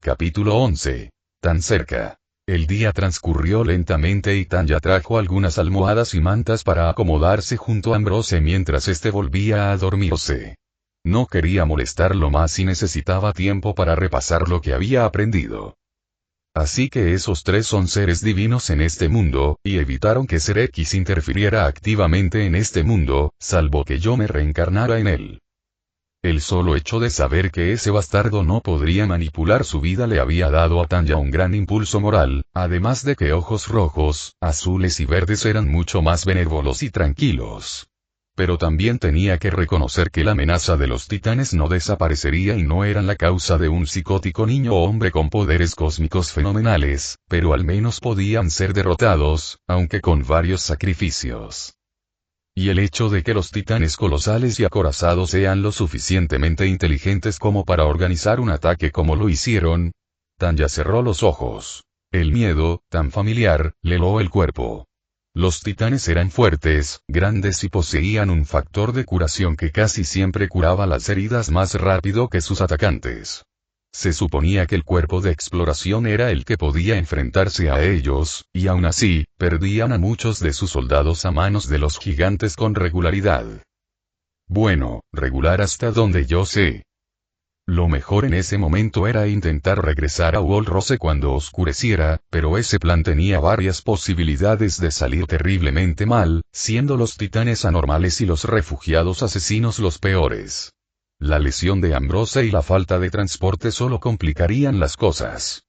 Capítulo 11. Tan cerca. El día transcurrió lentamente y Tanya trajo algunas almohadas y mantas para acomodarse junto a Ambrose mientras éste volvía a dormirse. No quería molestarlo más y necesitaba tiempo para repasar lo que había aprendido. Así que esos tres son seres divinos en este mundo, y evitaron que Ser X interfiriera activamente en este mundo, salvo que yo me reencarnara en él. El solo hecho de saber que ese bastardo no podría manipular su vida le había dado a Tanya un gran impulso moral, además de que ojos rojos, azules y verdes eran mucho más benévolos y tranquilos. Pero también tenía que reconocer que la amenaza de los titanes no desaparecería y no eran la causa de un psicótico niño o hombre con poderes cósmicos fenomenales, pero al menos podían ser derrotados, aunque con varios sacrificios. Y el hecho de que los titanes colosales y acorazados sean lo suficientemente inteligentes como para organizar un ataque como lo hicieron. Tanya cerró los ojos. El miedo, tan familiar, le heló el cuerpo. Los titanes eran fuertes, grandes y poseían un factor de curación que casi siempre curaba las heridas más rápido que sus atacantes. Se suponía que el cuerpo de exploración era el que podía enfrentarse a ellos, y aún así, perdían a muchos de sus soldados a manos de los gigantes con regularidad. Bueno, regular hasta donde yo sé. Lo mejor en ese momento era intentar regresar a Wallrose cuando oscureciera, pero ese plan tenía varias posibilidades de salir terriblemente mal, siendo los titanes anormales y los refugiados asesinos los peores. La lesión de Ambrose y la falta de transporte solo complicarían las cosas.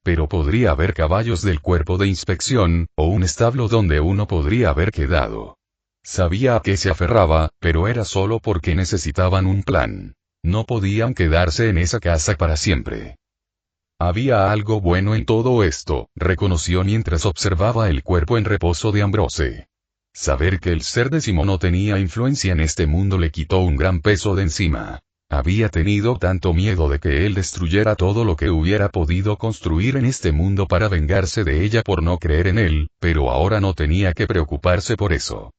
Pero podría haber caballos del cuerpo de inspección, o un establo donde uno podría haber quedado. Sabía a qué se aferraba, pero era solo porque necesitaban un plan. No podían quedarse en esa casa para siempre. Había algo bueno en todo esto, reconoció mientras observaba el cuerpo en reposo de Ambrose. Saber que el ser décimo no tenía influencia en este mundo le quitó un gran peso de encima. Había tenido tanto miedo de que él destruyera todo lo que hubiera podido construir en este mundo para vengarse de ella por no creer en él, pero ahora no tenía que preocuparse por eso.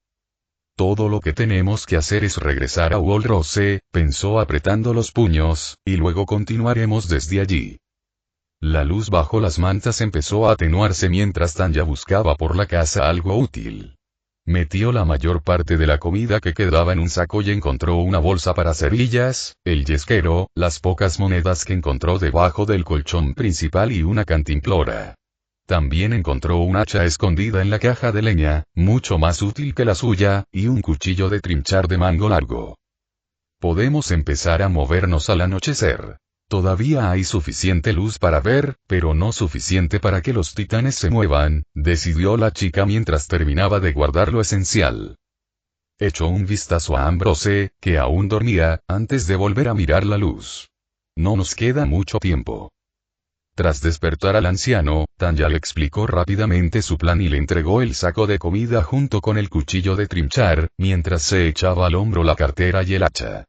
Todo lo que tenemos que hacer es regresar a Wallrose, pensó apretando los puños, y luego continuaremos desde allí. La luz bajo las mantas empezó a atenuarse mientras Tanya buscaba por la casa algo útil. Metió la mayor parte de la comida que quedaba en un saco y encontró una bolsa para cerillas, el yesquero, las pocas monedas que encontró debajo del colchón principal y una cantimplora. También encontró un hacha escondida en la caja de leña, mucho más útil que la suya, y un cuchillo de trinchar de mango largo. Podemos empezar a movernos al anochecer. Todavía hay suficiente luz para ver, pero no suficiente para que los titanes se muevan, decidió la chica mientras terminaba de guardar lo esencial. Echó un vistazo a Ambrose, que aún dormía, antes de volver a mirar la luz. No nos queda mucho tiempo. Tras despertar al anciano, Tanya le explicó rápidamente su plan y le entregó el saco de comida junto con el cuchillo de trinchar, mientras se echaba al hombro la cartera y el hacha.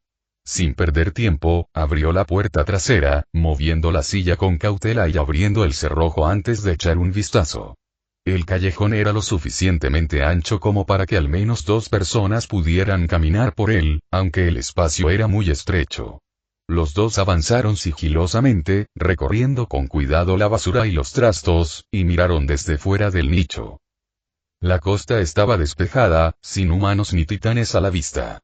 Sin perder tiempo, abrió la puerta trasera, moviendo la silla con cautela y abriendo el cerrojo antes de echar un vistazo. El callejón era lo suficientemente ancho como para que al menos dos personas pudieran caminar por él, aunque el espacio era muy estrecho. Los dos avanzaron sigilosamente, recorriendo con cuidado la basura y los trastos, y miraron desde fuera del nicho. La costa estaba despejada, sin humanos ni titanes a la vista.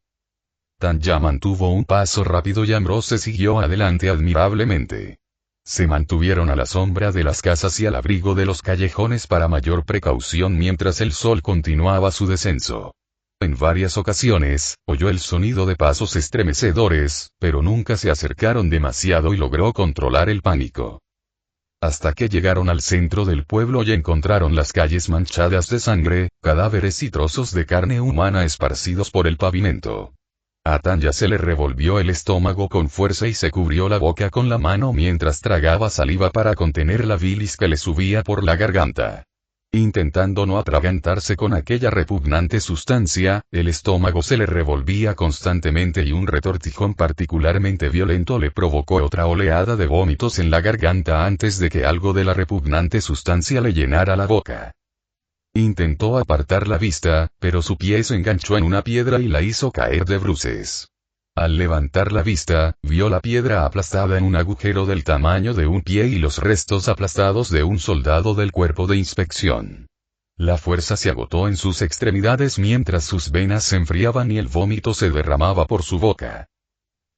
Tanya mantuvo un paso rápido y Ambrose siguió adelante admirablemente. Se mantuvieron a la sombra de las casas y al abrigo de los callejones para mayor precaución mientras el sol continuaba su descenso. En varias ocasiones, oyó el sonido de pasos estremecedores, pero nunca se acercaron demasiado y logró controlar el pánico. Hasta que llegaron al centro del pueblo y encontraron las calles manchadas de sangre, cadáveres y trozos de carne humana esparcidos por el pavimento. A Tanya se le revolvió el estómago con fuerza y se cubrió la boca con la mano mientras tragaba saliva para contener la bilis que le subía por la garganta. Intentando no atragantarse con aquella repugnante sustancia, el estómago se le revolvía constantemente y un retortijón particularmente violento le provocó otra oleada de vómitos en la garganta antes de que algo de la repugnante sustancia le llenara la boca. Intentó apartar la vista, pero su pie se enganchó en una piedra y la hizo caer de bruces. Al levantar la vista, vio la piedra aplastada en un agujero del tamaño de un pie y los restos aplastados de un soldado del cuerpo de inspección. La fuerza se agotó en sus extremidades mientras sus venas se enfriaban y el vómito se derramaba por su boca.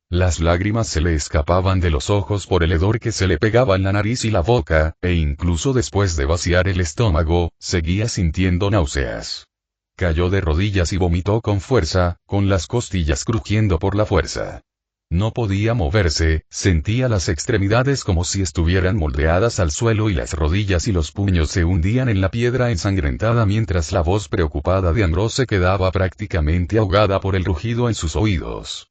Las lágrimas se le escapaban de los ojos por el hedor que se le pegaba en la nariz y la boca, e incluso después de vaciar el estómago, seguía sintiendo náuseas. Cayó de rodillas y vomitó con fuerza, con las costillas crujiendo por la fuerza. No podía moverse, sentía las extremidades como si estuvieran moldeadas al suelo y las rodillas y los puños se hundían en la piedra ensangrentada mientras la voz preocupada de Ambrose quedaba prácticamente ahogada por el rugido en sus oídos.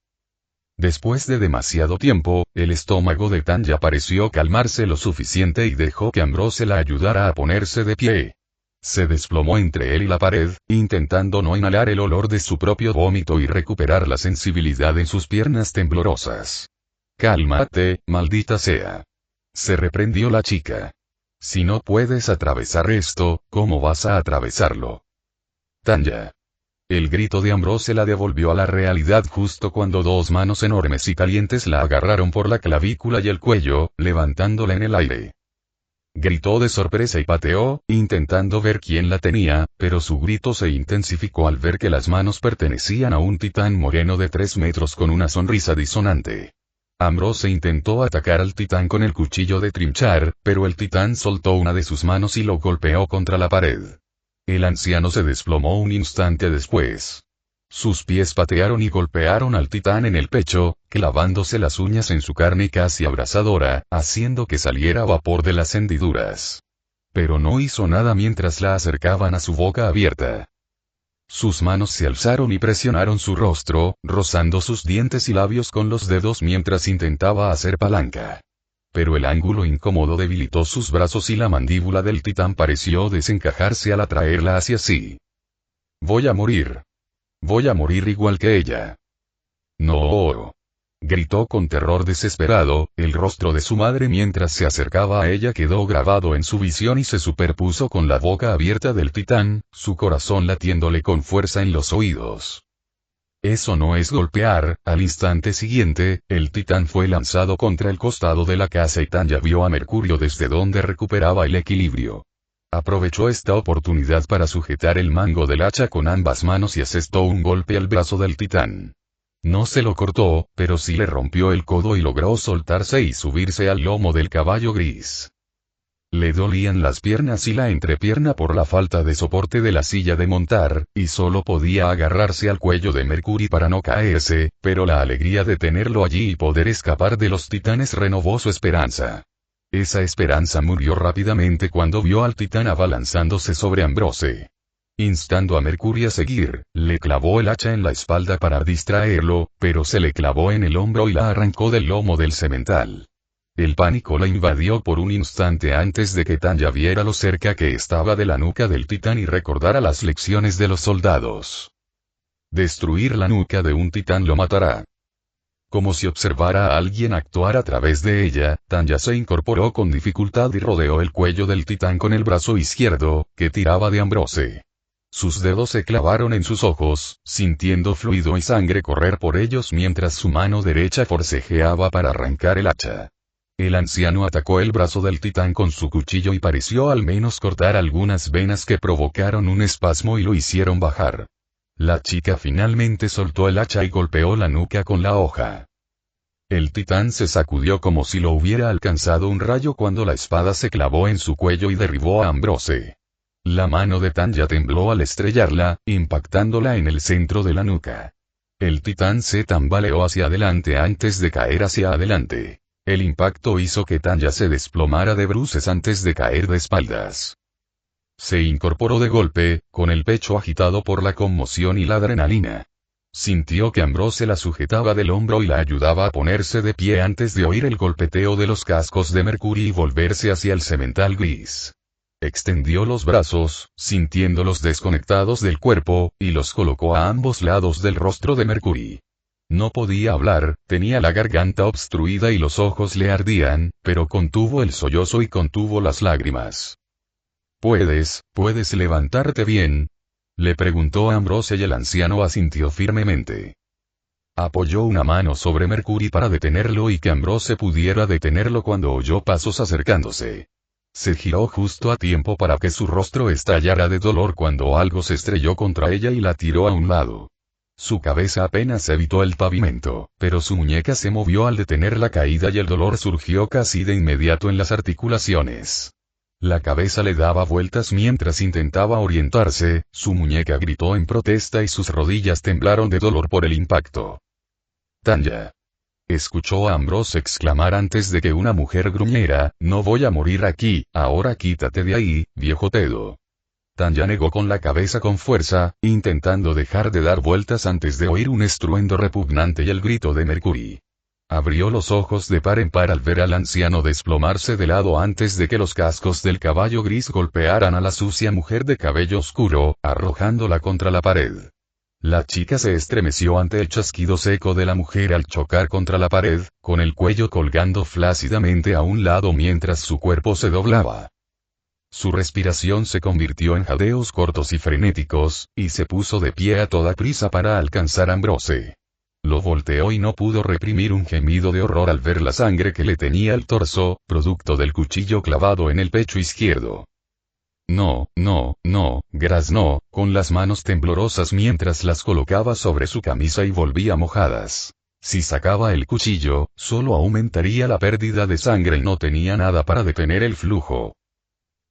Después de demasiado tiempo, el estómago de Tanya pareció calmarse lo suficiente y dejó que Ambrose la ayudara a ponerse de pie. Se desplomó entre él y la pared, intentando no inhalar el olor de su propio vómito y recuperar la sensibilidad en sus piernas temblorosas. «Cálmate, maldita sea», se reprendió la chica. «Si no puedes atravesar esto, ¿cómo vas a atravesarlo?» «Tanya». El grito de Ambrose la devolvió a la realidad justo cuando dos manos enormes y calientes la agarraron por la clavícula y el cuello, levantándola en el aire. Gritó de sorpresa y pateó, intentando ver quién la tenía, pero su grito se intensificó al ver que las manos pertenecían a un titán moreno de 3 metros con una sonrisa disonante. Ambrose intentó atacar al titán con el cuchillo de trinchar, pero el titán soltó una de sus manos y lo golpeó contra la pared. El anciano se desplomó un instante después. Sus pies patearon y golpearon al titán en el pecho, clavándose las uñas en su carne casi abrasadora, haciendo que saliera vapor de las hendiduras. Pero no hizo nada mientras la acercaban a su boca abierta. Sus manos se alzaron y presionaron su rostro, rozando sus dientes y labios con los dedos mientras intentaba hacer palanca. Pero el ángulo incómodo debilitó sus brazos y la mandíbula del titán pareció desencajarse al atraerla hacia sí. «Voy a morir. Voy a morir igual que ella». «No», gritó con terror desesperado, el rostro de su madre mientras se acercaba a ella quedó grabado en su visión y se superpuso con la boca abierta del titán, su corazón latiéndole con fuerza en los oídos. «Eso no es golpear». Al instante siguiente, el titán fue lanzado contra el costado de la casa y Tanya vio a Mercurio desde donde recuperaba el equilibrio. Aprovechó esta oportunidad para sujetar el mango del hacha con ambas manos y asestó un golpe al brazo del titán. No se lo cortó, pero sí le rompió el codo y logró soltarse y subirse al lomo del caballo gris. Le dolían las piernas y la entrepierna por la falta de soporte de la silla de montar, y solo podía agarrarse al cuello de Mercury para no caerse, pero la alegría de tenerlo allí y poder escapar de los titanes renovó su esperanza. Esa esperanza murió rápidamente cuando vio al titán abalanzándose sobre Ambrose. Instando a Mercury a seguir, le clavó el hacha en la espalda para distraerlo, pero se le clavó en el hombro y la arrancó del lomo del semental. El pánico la invadió por un instante antes de que Tanya viera lo cerca que estaba de la nuca del titán y recordara las lecciones de los soldados. Destruir la nuca de un titán lo matará. Como si observara a alguien actuar a través de ella, Tanya se incorporó con dificultad y rodeó el cuello del titán con el brazo izquierdo, que tiraba de Ambrose. Sus dedos se clavaron en sus ojos, sintiendo fluido y sangre correr por ellos mientras su mano derecha forcejeaba para arrancar el hacha. El anciano atacó el brazo del titán con su cuchillo y pareció al menos cortar algunas venas que provocaron un espasmo y lo hicieron bajar. La chica finalmente soltó el hacha y golpeó la nuca con la hoja. El titán se sacudió como si lo hubiera alcanzado un rayo cuando la espada se clavó en su cuello y derribó a Ambrose. La mano de Tanya tembló al estrellarla, impactándola en el centro de la nuca. El titán se tambaleó hacia adelante antes de caer hacia adelante. El impacto hizo que Tanya se desplomara de bruces antes de caer de espaldas. Se incorporó de golpe, con el pecho agitado por la conmoción y la adrenalina. Sintió que Ambrose la sujetaba del hombro y la ayudaba a ponerse de pie antes de oír el golpeteo de los cascos de Mercury y volverse hacia el semental gris. Extendió los brazos, sintiéndolos desconectados del cuerpo, y los colocó a ambos lados del rostro de Mercury. No podía hablar, tenía la garganta obstruida y los ojos le ardían, pero contuvo el sollozo y contuvo las lágrimas. ¿Puedes levantarte bien?», le preguntó Ambrose y el anciano asintió firmemente. Apoyó una mano sobre Mercury para detenerlo y que Ambrose pudiera detenerlo cuando oyó pasos acercándose. Se giró justo a tiempo para que su rostro estallara de dolor cuando algo se estrelló contra ella y la tiró a un lado. Su cabeza apenas evitó el pavimento, pero su muñeca se movió al detener la caída y el dolor surgió casi de inmediato en las articulaciones. La cabeza le daba vueltas mientras intentaba orientarse, su muñeca gritó en protesta y sus rodillas temblaron de dolor por el impacto. Tanya. Escuchó a Ambrose exclamar antes de que una mujer gruñera, no voy a morir aquí, ahora quítate de ahí, viejo pedo. Tanya negó con la cabeza con fuerza, intentando dejar de dar vueltas antes de oír un estruendo repugnante y el grito de Mercury. Abrió los ojos de par en par al ver al anciano desplomarse de lado antes de que los cascos del caballo gris golpearan a la sucia mujer de cabello oscuro, arrojándola contra la pared. La chica se estremeció ante el chasquido seco de la mujer al chocar contra la pared, con el cuello colgando flácidamente a un lado mientras su cuerpo se doblaba. Su respiración se convirtió en jadeos cortos y frenéticos, y se puso de pie a toda prisa para alcanzar a Ambrose. Lo volteó y no pudo reprimir un gemido de horror al ver la sangre que le teñía el torso, producto del cuchillo clavado en el pecho izquierdo. No, Gras no, con las manos temblorosas mientras las colocaba sobre su camisa y volvía mojadas. Si sacaba el cuchillo, solo aumentaría la pérdida de sangre y no tenía nada para detener el flujo.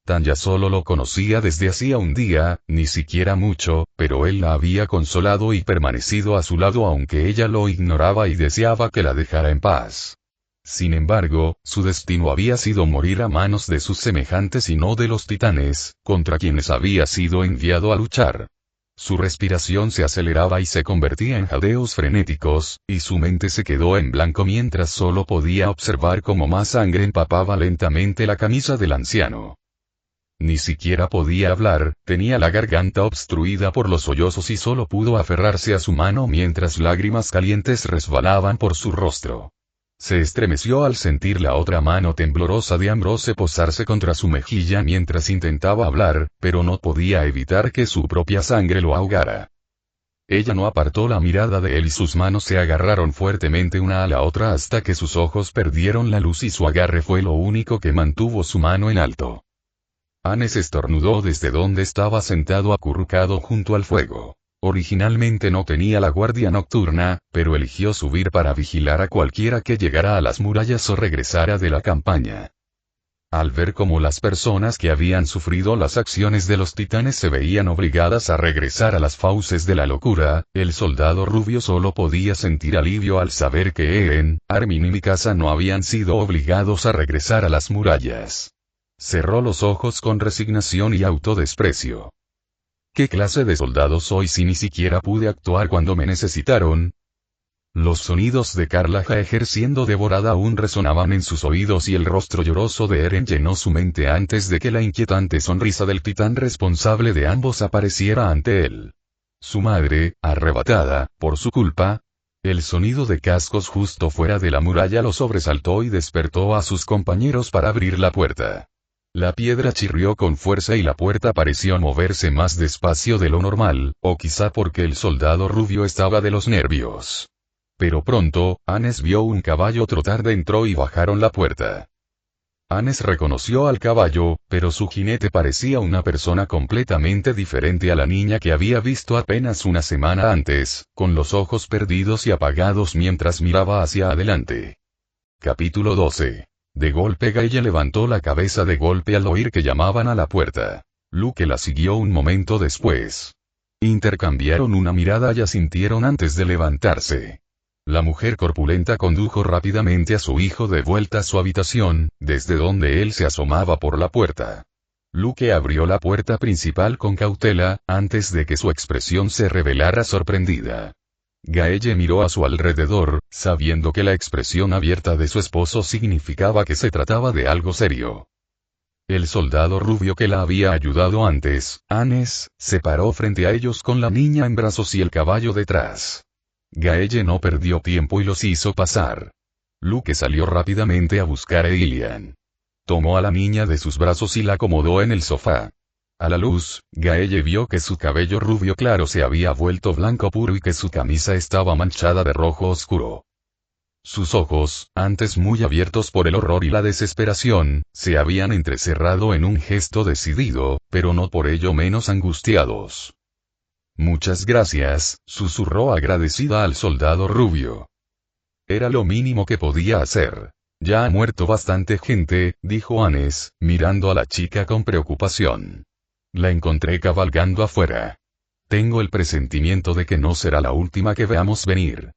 Tanya solo lo conocía desde hacía un día, ni siquiera mucho, pero él la había consolado y permanecido a su lado aunque ella lo ignoraba y deseaba que la dejara en paz. Sin embargo, su destino había sido morir a manos de sus semejantes y no de los titanes, contra quienes había sido enviado a luchar. Su respiración se aceleraba y se convertía en jadeos frenéticos, y su mente se quedó en blanco mientras solo podía observar cómo más sangre empapaba lentamente la camisa del anciano. Ni siquiera podía hablar, tenía la garganta obstruida por los sollozos y solo pudo aferrarse a su mano mientras lágrimas calientes resbalaban por su rostro. Se estremeció al sentir la otra mano temblorosa de Ambrose posarse contra su mejilla mientras intentaba hablar, pero no podía evitar que su propia sangre lo ahogara. Ella no apartó la mirada de él y sus manos se agarraron fuertemente una a la otra hasta que sus ojos perdieron la luz y su agarre fue lo único que mantuvo su mano en alto. Hannes estornudó desde donde estaba sentado acurrucado junto al fuego. Originalmente no tenía la guardia nocturna, pero eligió subir para vigilar a cualquiera que llegara a las murallas o regresara de la campaña. Al ver cómo las personas que habían sufrido las acciones de los titanes se veían obligadas a regresar a las fauces de la locura, el soldado rubio solo podía sentir alivio al saber que Eren, Armin y Mikasa no habían sido obligados a regresar a las murallas. Cerró los ojos con resignación y autodesprecio. ¿Qué clase de soldado soy si ni siquiera pude actuar cuando me necesitaron? Los sonidos de Carlaja ejerciendo devorada aún resonaban en sus oídos y el rostro lloroso de Eren llenó su mente antes de que la inquietante sonrisa del titán responsable de ambos apareciera ante él. Su madre, arrebatada, por su culpa. El sonido de cascos justo fuera de la muralla lo sobresaltó y despertó a sus compañeros para abrir la puerta. La piedra chirrió con fuerza y la puerta pareció moverse más despacio de lo normal, o quizá porque el soldado rubio estaba de los nervios. Pero pronto, Hannes vio un caballo trotar dentro y bajaron la puerta. Hannes reconoció al caballo, pero su jinete parecía una persona completamente diferente a la niña que había visto apenas una semana antes, con los ojos perdidos y apagados mientras miraba hacia adelante. Capítulo 12. De golpe Gaia levantó la cabeza de golpe al oír que llamaban a la puerta. Luke la siguió un momento después. Intercambiaron una mirada y asintieron antes de levantarse. La mujer corpulenta condujo rápidamente a su hijo de vuelta a su habitación, desde donde él se asomaba por la puerta. Luke abrió la puerta principal con cautela, antes de que su expresión se revelara sorprendida. Gaelle miró a su alrededor, sabiendo que la expresión abierta de su esposo significaba que se trataba de algo serio. El soldado rubio que la había ayudado antes, Hannes, se paró frente a ellos con la niña en brazos y el caballo detrás. Gaelle no perdió tiempo y los hizo pasar. Luke salió rápidamente a buscar a Ilian. Tomó a la niña de sus brazos y la acomodó en el sofá. A la luz, Gaelle vio que su cabello rubio claro se había vuelto blanco puro y que su camisa estaba manchada de rojo oscuro. Sus ojos, antes muy abiertos por el horror y la desesperación, se habían entrecerrado en un gesto decidido, pero no por ello menos angustiados. Muchas gracias, susurró agradecida al soldado rubio. Era lo mínimo que podía hacer. Ya ha muerto bastante gente, dijo Hannes, mirando a la chica con preocupación. La encontré cabalgando afuera. Tengo el presentimiento de que no será la última que veamos venir.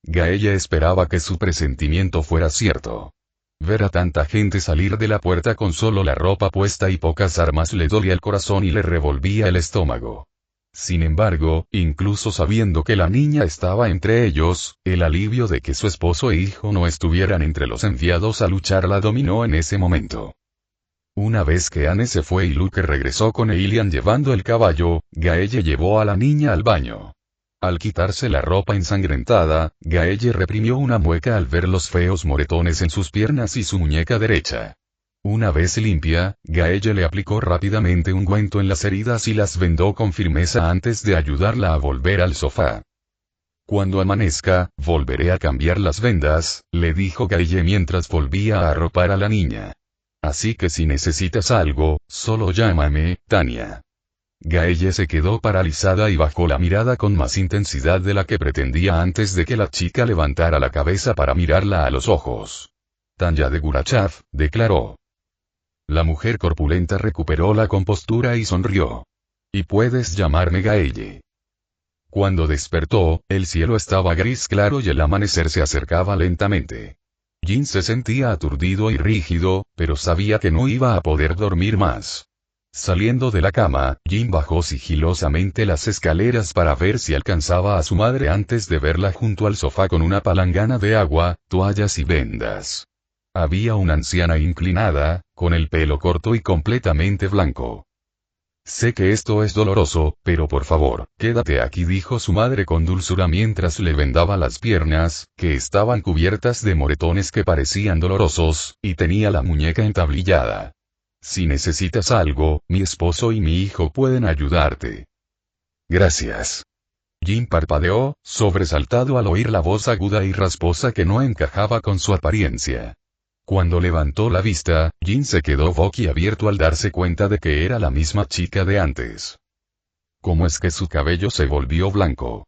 Gaelle esperaba que su presentimiento fuera cierto. Ver a tanta gente salir de la puerta con solo la ropa puesta y pocas armas le dolía el corazón y le revolvía el estómago. Sin embargo, incluso sabiendo que la niña estaba entre ellos, el alivio de que su esposo e hijo no estuvieran entre los enviados a luchar la dominó en ese momento. Una vez que Anne se fue y Luke regresó con Eilian llevando el caballo, Gaelle llevó a la niña al baño. Al quitarse la ropa ensangrentada, Gaelle reprimió una mueca al ver los feos moretones en sus piernas y su muñeca derecha. Una vez limpia, Gaelle le aplicó rápidamente ungüento en las heridas y las vendó con firmeza antes de ayudarla a volver al sofá. Cuando amanezca, volveré a cambiar las vendas, le dijo Gaelle mientras volvía a arropar a la niña. Así que si necesitas algo, solo llámame, Tania. Gaelle se quedó paralizada y bajó la mirada con más intensidad de la que pretendía antes de que la chica levantara la cabeza para mirarla a los ojos. Tanya de Gurachav, declaró. La mujer corpulenta recuperó la compostura y sonrió. Y puedes llamarme Gaelle. Cuando despertó, el cielo estaba gris claro y el amanecer se acercaba lentamente. Jin se sentía aturdido y rígido, pero sabía que no iba a poder dormir más. Saliendo de la cama, Jin bajó sigilosamente las escaleras para ver si alcanzaba a su madre antes de verla junto al sofá con una palangana de agua, toallas y vendas. Había una anciana inclinada, con el pelo corto y completamente blanco. Sé que esto es doloroso, pero por favor, quédate aquí, dijo su madre con dulzura mientras le vendaba las piernas, que estaban cubiertas de moretones que parecían dolorosos, y tenía la muñeca entablillada. Si necesitas algo, mi esposo y mi hijo pueden ayudarte. Gracias. Jin parpadeó, sobresaltado al oír la voz aguda y rasposa que no encajaba con su apariencia. Cuando levantó la vista, Jin se quedó boquiabierto al darse cuenta de que era la misma chica de antes. ¿Cómo es que su cabello se volvió blanco?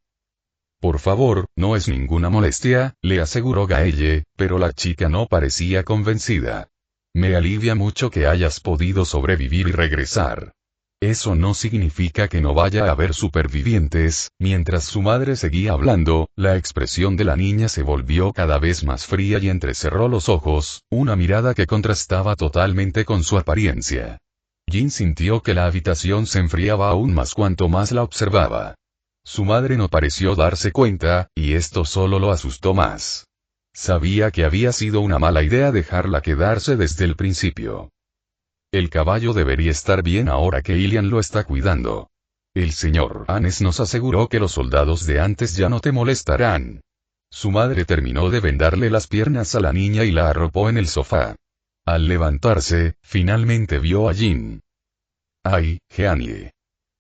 Por favor, no es ninguna molestia, le aseguró Gaelle, pero la chica no parecía convencida. Me alivia mucho que hayas podido sobrevivir y regresar. Eso no significa que no vaya a haber supervivientes. Mientras su madre seguía hablando, la expresión de la niña se volvió cada vez más fría y entrecerró los ojos, una mirada que contrastaba totalmente con su apariencia. Jin sintió que la habitación se enfriaba aún más cuanto más la observaba. Su madre no pareció darse cuenta, y esto solo lo asustó más. Sabía que había sido una mala idea dejarla quedarse desde el principio. El caballo debería estar bien ahora que Ilian lo está cuidando. El señor Hannes nos aseguró que los soldados de antes ya no te molestarán. Su madre terminó de vendarle las piernas a la niña y la arropó en el sofá. Al levantarse, finalmente vio a Jin. ¡Ay, Jeanie!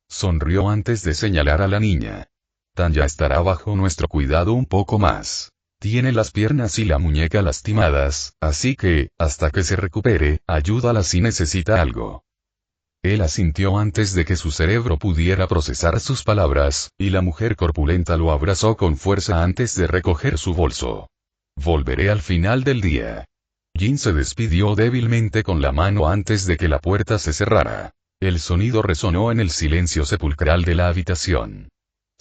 Sonrió antes de señalar a la niña. Tanya estará bajo nuestro cuidado un poco más. Tiene las piernas y la muñeca lastimadas, así que, hasta que se recupere, ayúdala si necesita algo. Él asintió antes de que su cerebro pudiera procesar sus palabras, y la mujer corpulenta lo abrazó con fuerza antes de recoger su bolso. Volveré al final del día. Jin se despidió débilmente con la mano antes de que la puerta se cerrara. El sonido resonó en el silencio sepulcral de la habitación.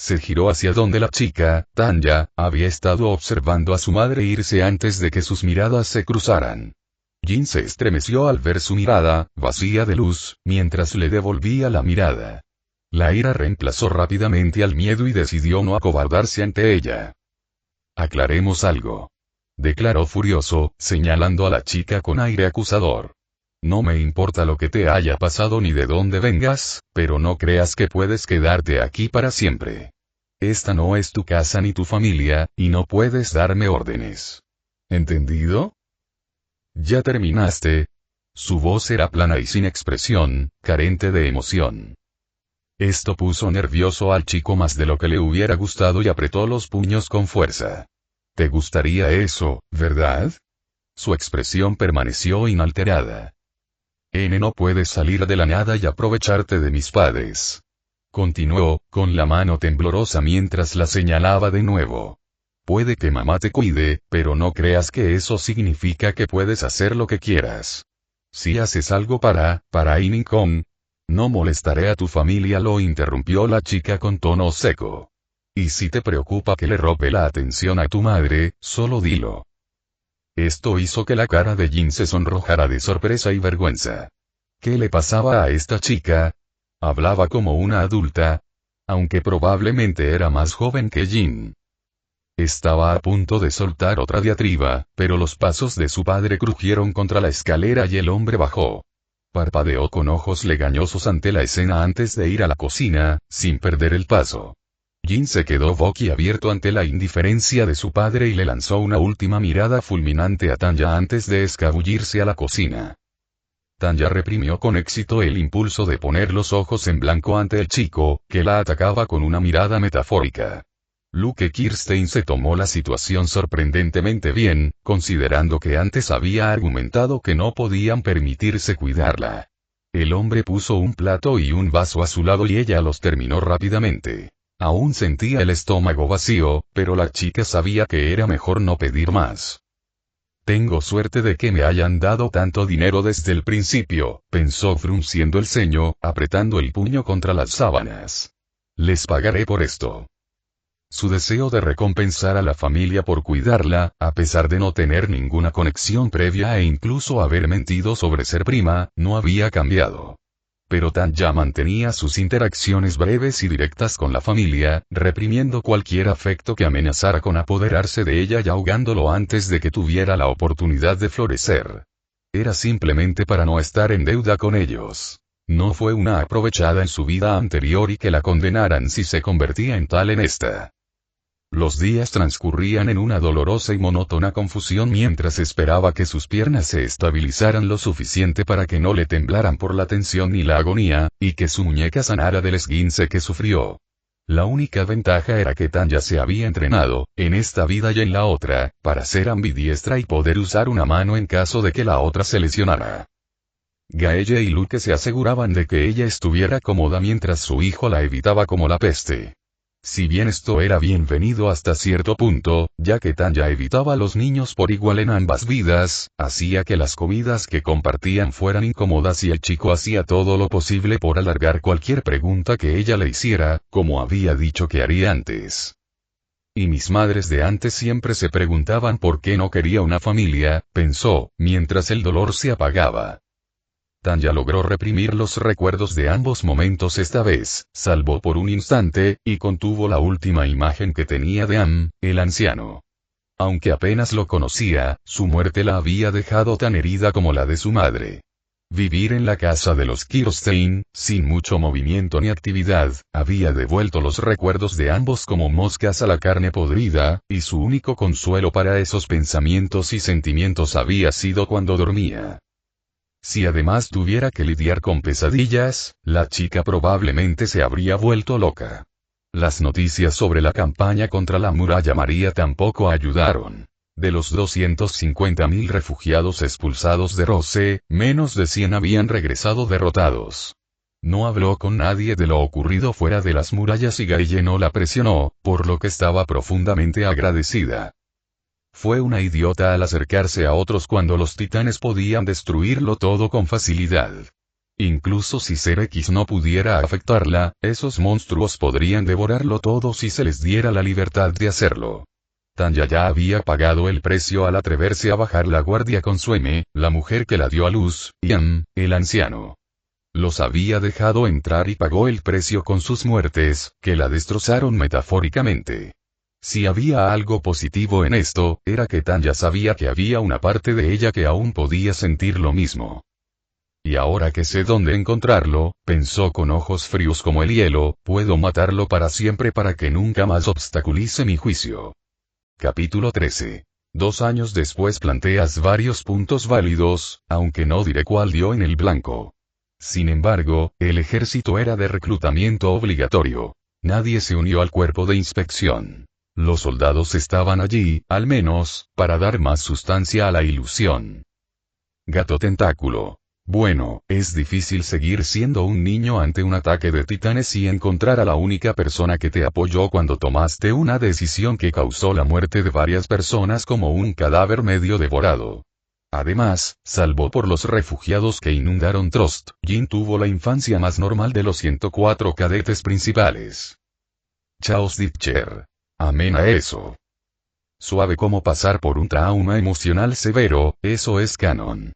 Se giró hacia donde la chica, Tanya, había estado observando a su madre irse antes de que sus miradas se cruzaran. Jin se estremeció al ver su mirada, vacía de luz, mientras le devolvía la mirada. La ira reemplazó rápidamente al miedo y decidió no acobardarse ante ella. Aclaremos algo. Declaró furioso, señalando a la chica con aire acusador. No me importa lo que te haya pasado ni de dónde vengas, pero no creas que puedes quedarte aquí para siempre. Esta no es tu casa ni tu familia, y no puedes darme órdenes. ¿Entendido? ¿Ya terminaste? Su voz era plana y sin expresión, carente de emoción. Esto puso nervioso al chico más de lo que le hubiera gustado y apretó los puños con fuerza. ¿Te gustaría eso, verdad? Su expresión permaneció inalterada. No puedes salir de la nada y aprovecharte de mis padres. Continuó, con la mano temblorosa mientras la señalaba de nuevo. Puede que mamá te cuide, pero no creas que eso significa que puedes hacer lo que quieras. Si haces algo para Inikon, no molestaré a tu familia, lo interrumpió la chica con tono seco. Y si te preocupa que le robe la atención a tu madre, solo dilo. Esto hizo que la cara de Jin se sonrojara de sorpresa y vergüenza. ¿Qué le pasaba a esta chica? Hablaba como una adulta, aunque probablemente era más joven que Jin. Estaba a punto de soltar otra diatriba, pero los pasos de su padre crujieron contra la escalera y el hombre bajó. Parpadeó con ojos legañosos ante la escena antes de ir a la cocina, sin perder el paso. Jin se quedó boquiabierto ante la indiferencia de su padre y le lanzó una última mirada fulminante a Tanya antes de escabullirse a la cocina. Tanya reprimió con éxito el impulso de poner los ojos en blanco ante el chico, que la atacaba con una mirada metafórica. Luke Kirstein se tomó la situación sorprendentemente bien, considerando que antes había argumentado que no podían permitirse cuidarla. El hombre puso un plato y un vaso a su lado y ella los terminó rápidamente. Aún sentía el estómago vacío, pero la chica sabía que era mejor no pedir más. Tengo suerte de que me hayan dado tanto dinero desde el principio, pensó frunciendo el ceño, apretando el puño contra las sábanas. Les pagaré por esto. Su deseo de recompensar a la familia por cuidarla, a pesar de no tener ninguna conexión previa e incluso haber mentido sobre ser prima, no había cambiado. Pero Tanya mantenía sus interacciones breves y directas con la familia, reprimiendo cualquier afecto que amenazara con apoderarse de ella y ahogándolo antes de que tuviera la oportunidad de florecer. Era simplemente para no estar en deuda con ellos. No fue una aprovechada en su vida anterior y que la condenaran si se convertía en tal en esta. Los días transcurrían en una dolorosa y monótona confusión mientras esperaba que sus piernas se estabilizaran lo suficiente para que no le temblaran por la tensión ni la agonía, y que su muñeca sanara del esguince que sufrió. La única ventaja era que Tanya se había entrenado, en esta vida y en la otra, para ser ambidiestra y poder usar una mano en caso de que la otra se lesionara. Gaelle y Luke se aseguraban de que ella estuviera cómoda mientras su hijo la evitaba como la peste. Si bien esto era bienvenido hasta cierto punto, ya que Tanya evitaba a los niños por igual en ambas vidas, hacía que las comidas que compartían fueran incómodas y el chico hacía todo lo posible por alargar cualquier pregunta que ella le hiciera, como había dicho que haría antes. Y mis madres de antes siempre se preguntaban por qué no quería una familia, pensó, mientras el dolor se apagaba. Tanya logró reprimir los recuerdos de ambos momentos esta vez, salvo por un instante, y contuvo la última imagen que tenía de Am, el anciano. Aunque apenas lo conocía, su muerte la había dejado tan herida como la de su madre. Vivir en la casa de los Kirstein, sin mucho movimiento ni actividad, había devuelto los recuerdos de ambos como moscas a la carne podrida, y su único consuelo para esos pensamientos y sentimientos había sido cuando dormía. Si además tuviera que lidiar con pesadillas, la chica probablemente se habría vuelto loca. Las noticias sobre la campaña contra la muralla María tampoco ayudaron. De los 250.000 refugiados expulsados de Rose, menos de 100 habían regresado derrotados. No habló con nadie de lo ocurrido fuera de las murallas y Gaelle no la presionó, por lo que estaba profundamente agradecida. Fue una idiota al acercarse a otros cuando los titanes podían destruirlo todo con facilidad. Incluso si Ser X no pudiera afectarla, esos monstruos podrían devorarlo todo si se les diera la libertad de hacerlo. Tanya ya había pagado el precio al atreverse a bajar la guardia con su M, la mujer que la dio a luz, y Am, el anciano. Los había dejado entrar y pagó el precio con sus muertes, que la destrozaron metafóricamente. Si había algo positivo en esto, era que Tanya sabía que había una parte de ella que aún podía sentir lo mismo. Y ahora que sé dónde encontrarlo, pensó con ojos fríos como el hielo, puedo matarlo para siempre para que nunca más obstaculice mi juicio. Capítulo 13. 2 años después planteas varios puntos válidos, aunque no diré cuál dio en el blanco. Sin embargo, el ejército era de reclutamiento obligatorio. Nadie se unió al cuerpo de inspección. Los soldados estaban allí, al menos, para dar más sustancia a la ilusión. Gato tentáculo. Bueno, es difícil seguir siendo un niño ante un ataque de titanes y encontrar a la única persona que te apoyó cuando tomaste una decisión que causó la muerte de varias personas como un cadáver medio devorado. Además, salvo por los refugiados que inundaron Trost, Jin tuvo la infancia más normal de los 104 cadetes principales. Chaos Ditcher. Amén a eso. Suave como pasar por un trauma emocional severo, eso es canon.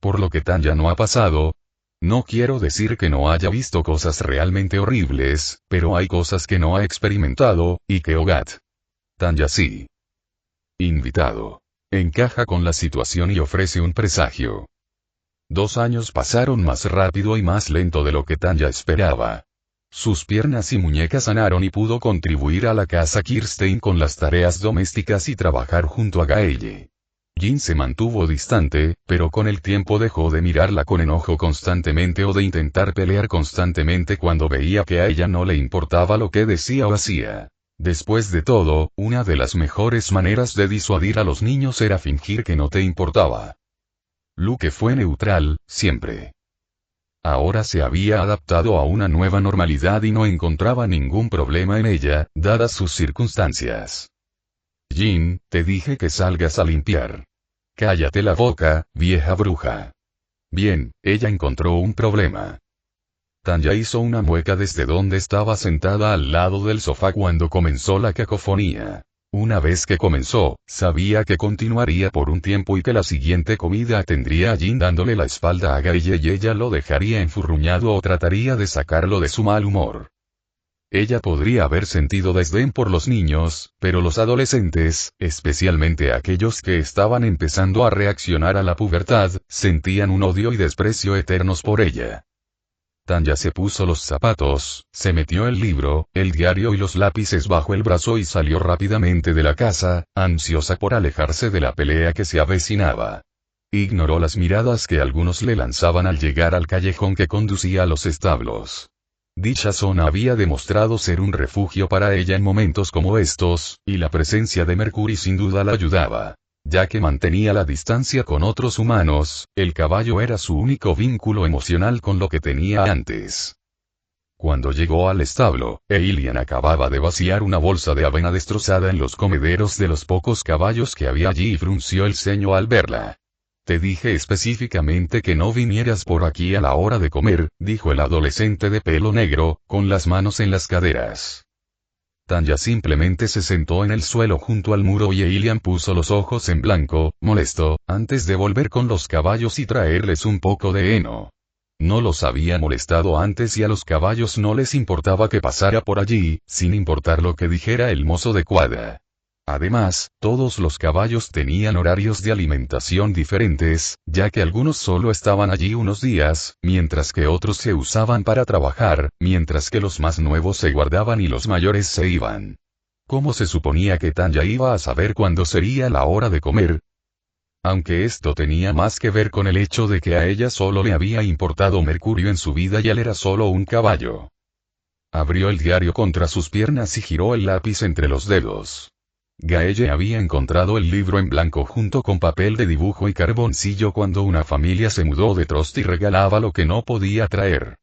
Por lo que Tanya no ha pasado. No quiero decir que no haya visto cosas realmente horribles, pero hay cosas que no ha experimentado, y que Ogat. Tanya sí. Invitado. Encaja con la situación y ofrece un presagio. 2 años pasaron más rápido y más lento de lo que Tanya esperaba. Sus piernas y muñecas sanaron y pudo contribuir a la casa Kirstein con las tareas domésticas y trabajar junto a Gaelle. Jin se mantuvo distante, pero con el tiempo dejó de mirarla con enojo constantemente o de intentar pelear constantemente cuando veía que a ella no le importaba lo que decía o hacía. Después de todo, una de las mejores maneras de disuadir a los niños era fingir que no te importaba. Luke fue neutral, siempre. Ahora se había adaptado a una nueva normalidad y no encontraba ningún problema en ella, dadas sus circunstancias. Jin, te dije que salgas a limpiar. Cállate la boca, vieja bruja. Bien, ella encontró un problema. Tanya hizo una mueca desde donde estaba sentada al lado del sofá cuando comenzó la cacofonía. Una vez que comenzó, sabía que continuaría por un tiempo y que la siguiente comida tendría a Jin dándole la espalda a Gaelle y ella lo dejaría enfurruñado o trataría de sacarlo de su mal humor. Ella podría haber sentido desdén por los niños, pero los adolescentes, especialmente aquellos que estaban empezando a reaccionar a la pubertad, sentían un odio y desprecio eternos por ella. Tanya se puso los zapatos, se metió el libro, el diario y los lápices bajo el brazo y salió rápidamente de la casa, ansiosa por alejarse de la pelea que se avecinaba. Ignoró las miradas que algunos le lanzaban al llegar al callejón que conducía a los establos. Dicha zona había demostrado ser un refugio para ella en momentos como estos, y la presencia de Mercury sin duda la ayudaba. Ya que mantenía la distancia con otros humanos, el caballo era su único vínculo emocional con lo que tenía antes. Cuando llegó al establo, Aelian acababa de vaciar una bolsa de avena destrozada en los comederos de los pocos caballos que había allí y frunció el ceño al verla. Te dije específicamente que no vinieras por aquí a la hora de comer, dijo el adolescente de pelo negro, con las manos en las caderas. Tanya simplemente se sentó en el suelo junto al muro y Aelian puso los ojos en blanco, molesto, antes de volver con los caballos y traerles un poco de heno. No los había molestado antes y a los caballos no les importaba que pasara por allí, sin importar lo que dijera el mozo de cuadra. Además, todos los caballos tenían horarios de alimentación diferentes, ya que algunos solo estaban allí unos días, mientras que otros se usaban para trabajar, mientras que los más nuevos se guardaban y los mayores se iban. ¿Cómo se suponía que Tanya iba a saber cuándo sería la hora de comer? Aunque esto tenía más que ver con el hecho de que a ella solo le había importado Mercurio en su vida y él era solo un caballo. Abrió el diario contra sus piernas y giró el lápiz entre los dedos. Gaelle había encontrado el libro en blanco junto con papel de dibujo y carboncillo cuando una familia se mudó de Trost y regalaba lo que no podía traer.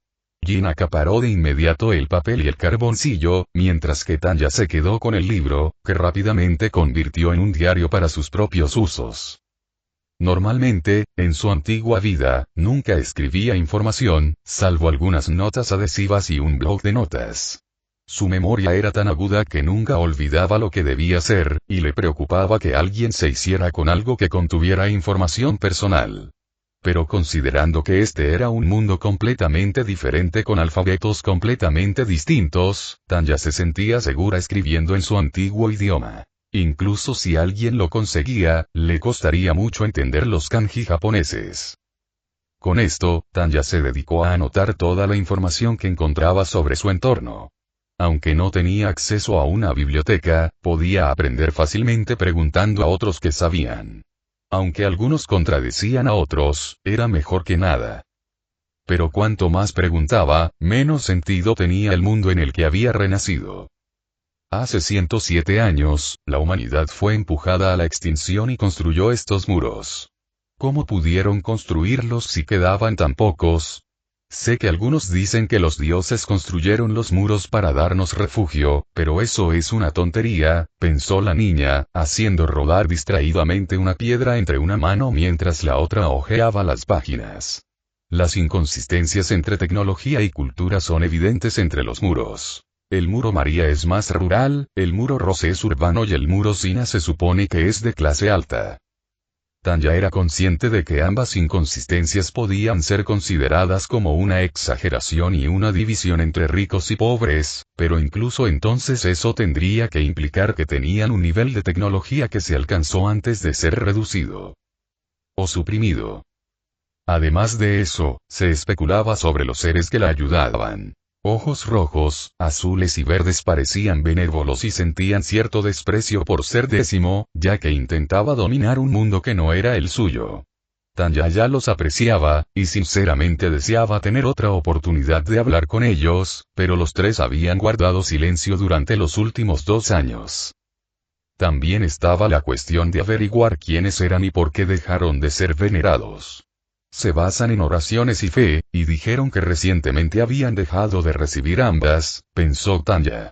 Jin acaparó de inmediato el papel y el carboncillo, mientras que Tanya se quedó con el libro, que rápidamente convirtió en un diario para sus propios usos. Normalmente, en su antigua vida, nunca escribía información, salvo algunas notas adhesivas y un blog de notas. Su memoria era tan aguda que nunca olvidaba lo que debía hacer, y le preocupaba que alguien se hiciera con algo que contuviera información personal. Pero considerando que este era un mundo completamente diferente con alfabetos completamente distintos, Tanya se sentía segura escribiendo en su antiguo idioma. Incluso si alguien lo conseguía, le costaría mucho entender los kanji japoneses. Con esto, Tanya se dedicó a anotar toda la información que encontraba sobre su entorno. Aunque no tenía acceso a una biblioteca, podía aprender fácilmente preguntando a otros que sabían. Aunque algunos contradecían a otros, era mejor que nada. Pero cuanto más preguntaba, menos sentido tenía el mundo en el que había renacido. Hace 107 años, la humanidad fue empujada a la extinción y construyó estos muros. ¿Cómo pudieron construirlos si quedaban tan pocos? Sé que algunos dicen que los dioses construyeron los muros para darnos refugio, pero eso es una tontería, pensó la niña, haciendo rodar distraídamente una piedra entre una mano mientras la otra hojeaba las páginas. Las inconsistencias entre tecnología y cultura son evidentes entre los muros. El muro María es más rural, el muro Rose es urbano y el muro Sina se supone que es de clase alta. Tanya era consciente de que ambas inconsistencias podían ser consideradas como una exageración y una división entre ricos y pobres, pero incluso entonces eso tendría que implicar que tenían un nivel de tecnología que se alcanzó antes de ser reducido o suprimido. Además de eso, se especulaba sobre los seres que la ayudaban. Ojos rojos, azules y verdes parecían benévolos y sentían cierto desprecio por ser décimo, ya que intentaba dominar un mundo que no era el suyo. Tanya ya los apreciaba, y sinceramente deseaba tener otra oportunidad de hablar con ellos, pero los tres habían guardado silencio durante los últimos 2 años. También estaba la cuestión de averiguar quiénes eran y por qué dejaron de ser venerados. Se basan en oraciones y fe, y dijeron que recientemente habían dejado de recibir ambas, pensó Tanya.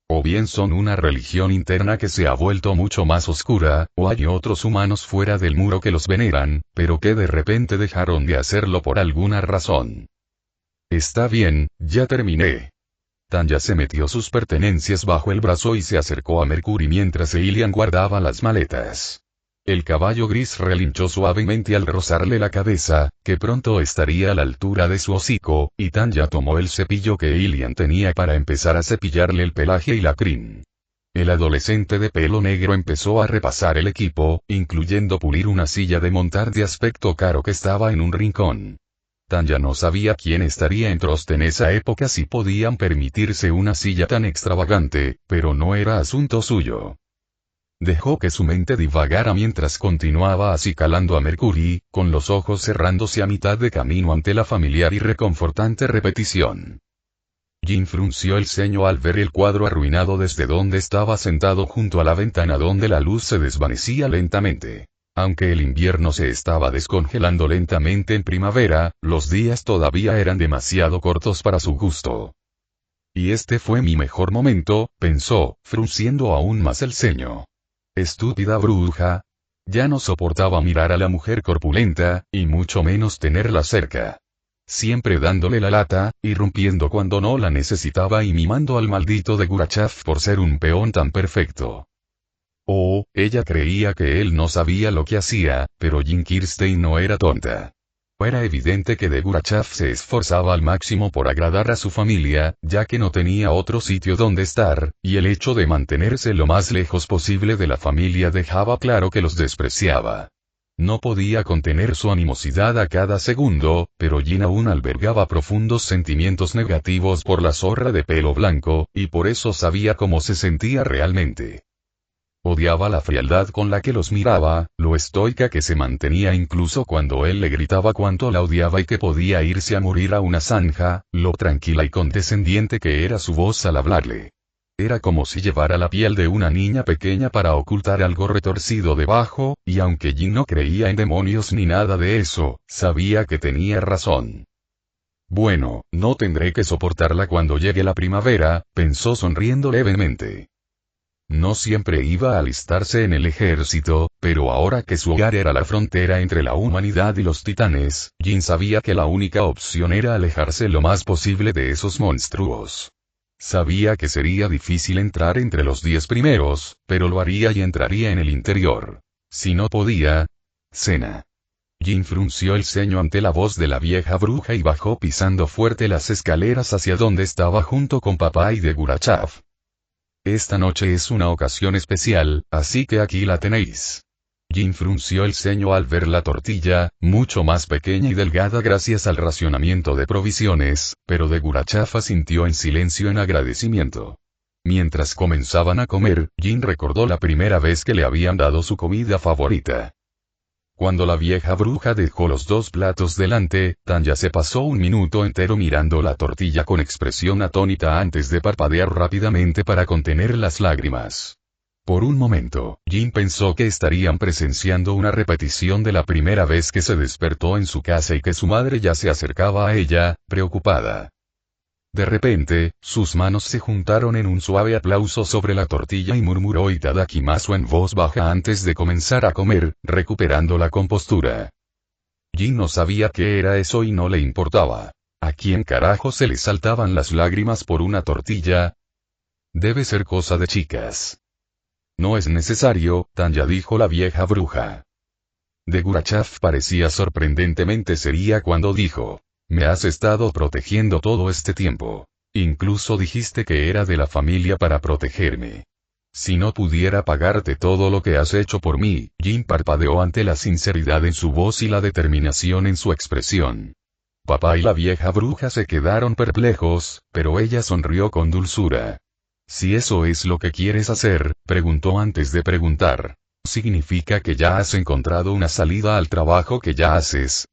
O bien son una religión interna que se ha vuelto mucho más oscura, o hay otros humanos fuera del muro que los veneran, pero que de repente dejaron de hacerlo por alguna razón. Está bien, ya terminé. Tanya se metió sus pertenencias bajo el brazo y se acercó a Mercury mientras Eilian guardaba las maletas. El caballo gris relinchó suavemente al rozarle la cabeza, que pronto estaría a la altura de su hocico, y Tanya tomó el cepillo que Eilian tenía para empezar a cepillarle el pelaje y la crin. El adolescente de pelo negro empezó a repasar el equipo, incluyendo pulir una silla de montar de aspecto caro que estaba en un rincón. Tanya no sabía quién estaría en Trost en esa época si podían permitirse una silla tan extravagante, pero no era asunto suyo. Dejó que su mente divagara mientras continuaba acicalando a Mercury, con los ojos cerrándose a mitad de camino ante la familiar y reconfortante repetición. Jin frunció el ceño al ver el cuadro arruinado desde donde estaba sentado junto a la ventana donde la luz se desvanecía lentamente. Aunque el invierno se estaba descongelando lentamente en primavera, los días todavía eran demasiado cortos para su gusto. Y este fue mi mejor momento, pensó, frunciendo aún más el ceño. Estúpida bruja. Ya no soportaba mirar a la mujer corpulenta, y mucho menos tenerla cerca. Siempre dándole la lata, irrumpiendo cuando no la necesitaba y mimando al maldito de Gurachav por ser un peón tan perfecto. Oh, ella creía que él no sabía lo que hacía, pero Jin Kirstein no era tonta. Era evidente que de Gurachav se esforzaba al máximo por agradar a su familia, ya que no tenía otro sitio donde estar, y el hecho de mantenerse lo más lejos posible de la familia dejaba claro que los despreciaba. No podía contener su animosidad a cada segundo, pero Jin aún albergaba profundos sentimientos negativos por la zorra de pelo blanco, y por eso sabía cómo se sentía realmente. Odiaba la frialdad con la que los miraba, lo estoica que se mantenía incluso cuando él le gritaba cuánto la odiaba y que podía irse a morir a una zanja, lo tranquila y condescendiente que era su voz al hablarle. Era como si llevara la piel de una niña pequeña para ocultar algo retorcido debajo, y aunque Jin no creía en demonios ni nada de eso, sabía que tenía razón. Bueno, no tendré que soportarla cuando llegue la primavera, pensó sonriendo levemente. No siempre iba a alistarse en el ejército, pero ahora que su hogar era la frontera entre la humanidad y los titanes, Jin sabía que la única opción era alejarse lo más posible de esos monstruos. Sabía que sería difícil entrar entre los 10 primeros, pero lo haría y entraría en el interior. Si no podía... Cena. Jin frunció el ceño ante la voz de la vieja bruja y bajó pisando fuerte las escaleras hacia donde estaba junto con papá y de Gurachav. Esta noche es una ocasión especial, así que aquí la tenéis. Jin frunció el ceño al ver la tortilla, mucho más pequeña y delgada gracias al racionamiento de provisiones, pero de Gurachav asintió en silencio en agradecimiento. Mientras comenzaban a comer, Jin recordó la primera vez que le habían dado su comida favorita. Cuando la vieja bruja dejó los 2 platos delante, Tanya se pasó un minuto entero mirando la tortilla con expresión atónita antes de parpadear rápidamente para contener las lágrimas. Por un momento, Jin pensó que estarían presenciando una repetición de la primera vez que se despertó en su casa y que su madre ya se acercaba a ella, preocupada. De repente, sus manos se juntaron en un suave aplauso sobre la tortilla y murmuró Itadakimasu en voz baja antes de comenzar a comer, recuperando la compostura. Jin no sabía qué era eso y no le importaba. ¿A quién carajo se le saltaban las lágrimas por una tortilla? Debe ser cosa de chicas. No es necesario, Tanya dijo la vieja bruja. De Gurachav parecía sorprendentemente seria cuando dijo. Me has estado protegiendo todo este tiempo. Incluso dijiste que era de la familia para protegerme. Si no pudiera pagarte todo lo que has hecho por mí, Jin parpadeó ante la sinceridad en su voz y la determinación en su expresión. Papá y la vieja bruja se quedaron perplejos, pero ella sonrió con dulzura. Si eso es lo que quieres hacer, preguntó antes de preguntar. ¿Significa que ya has encontrado una salida al trabajo que ya haces?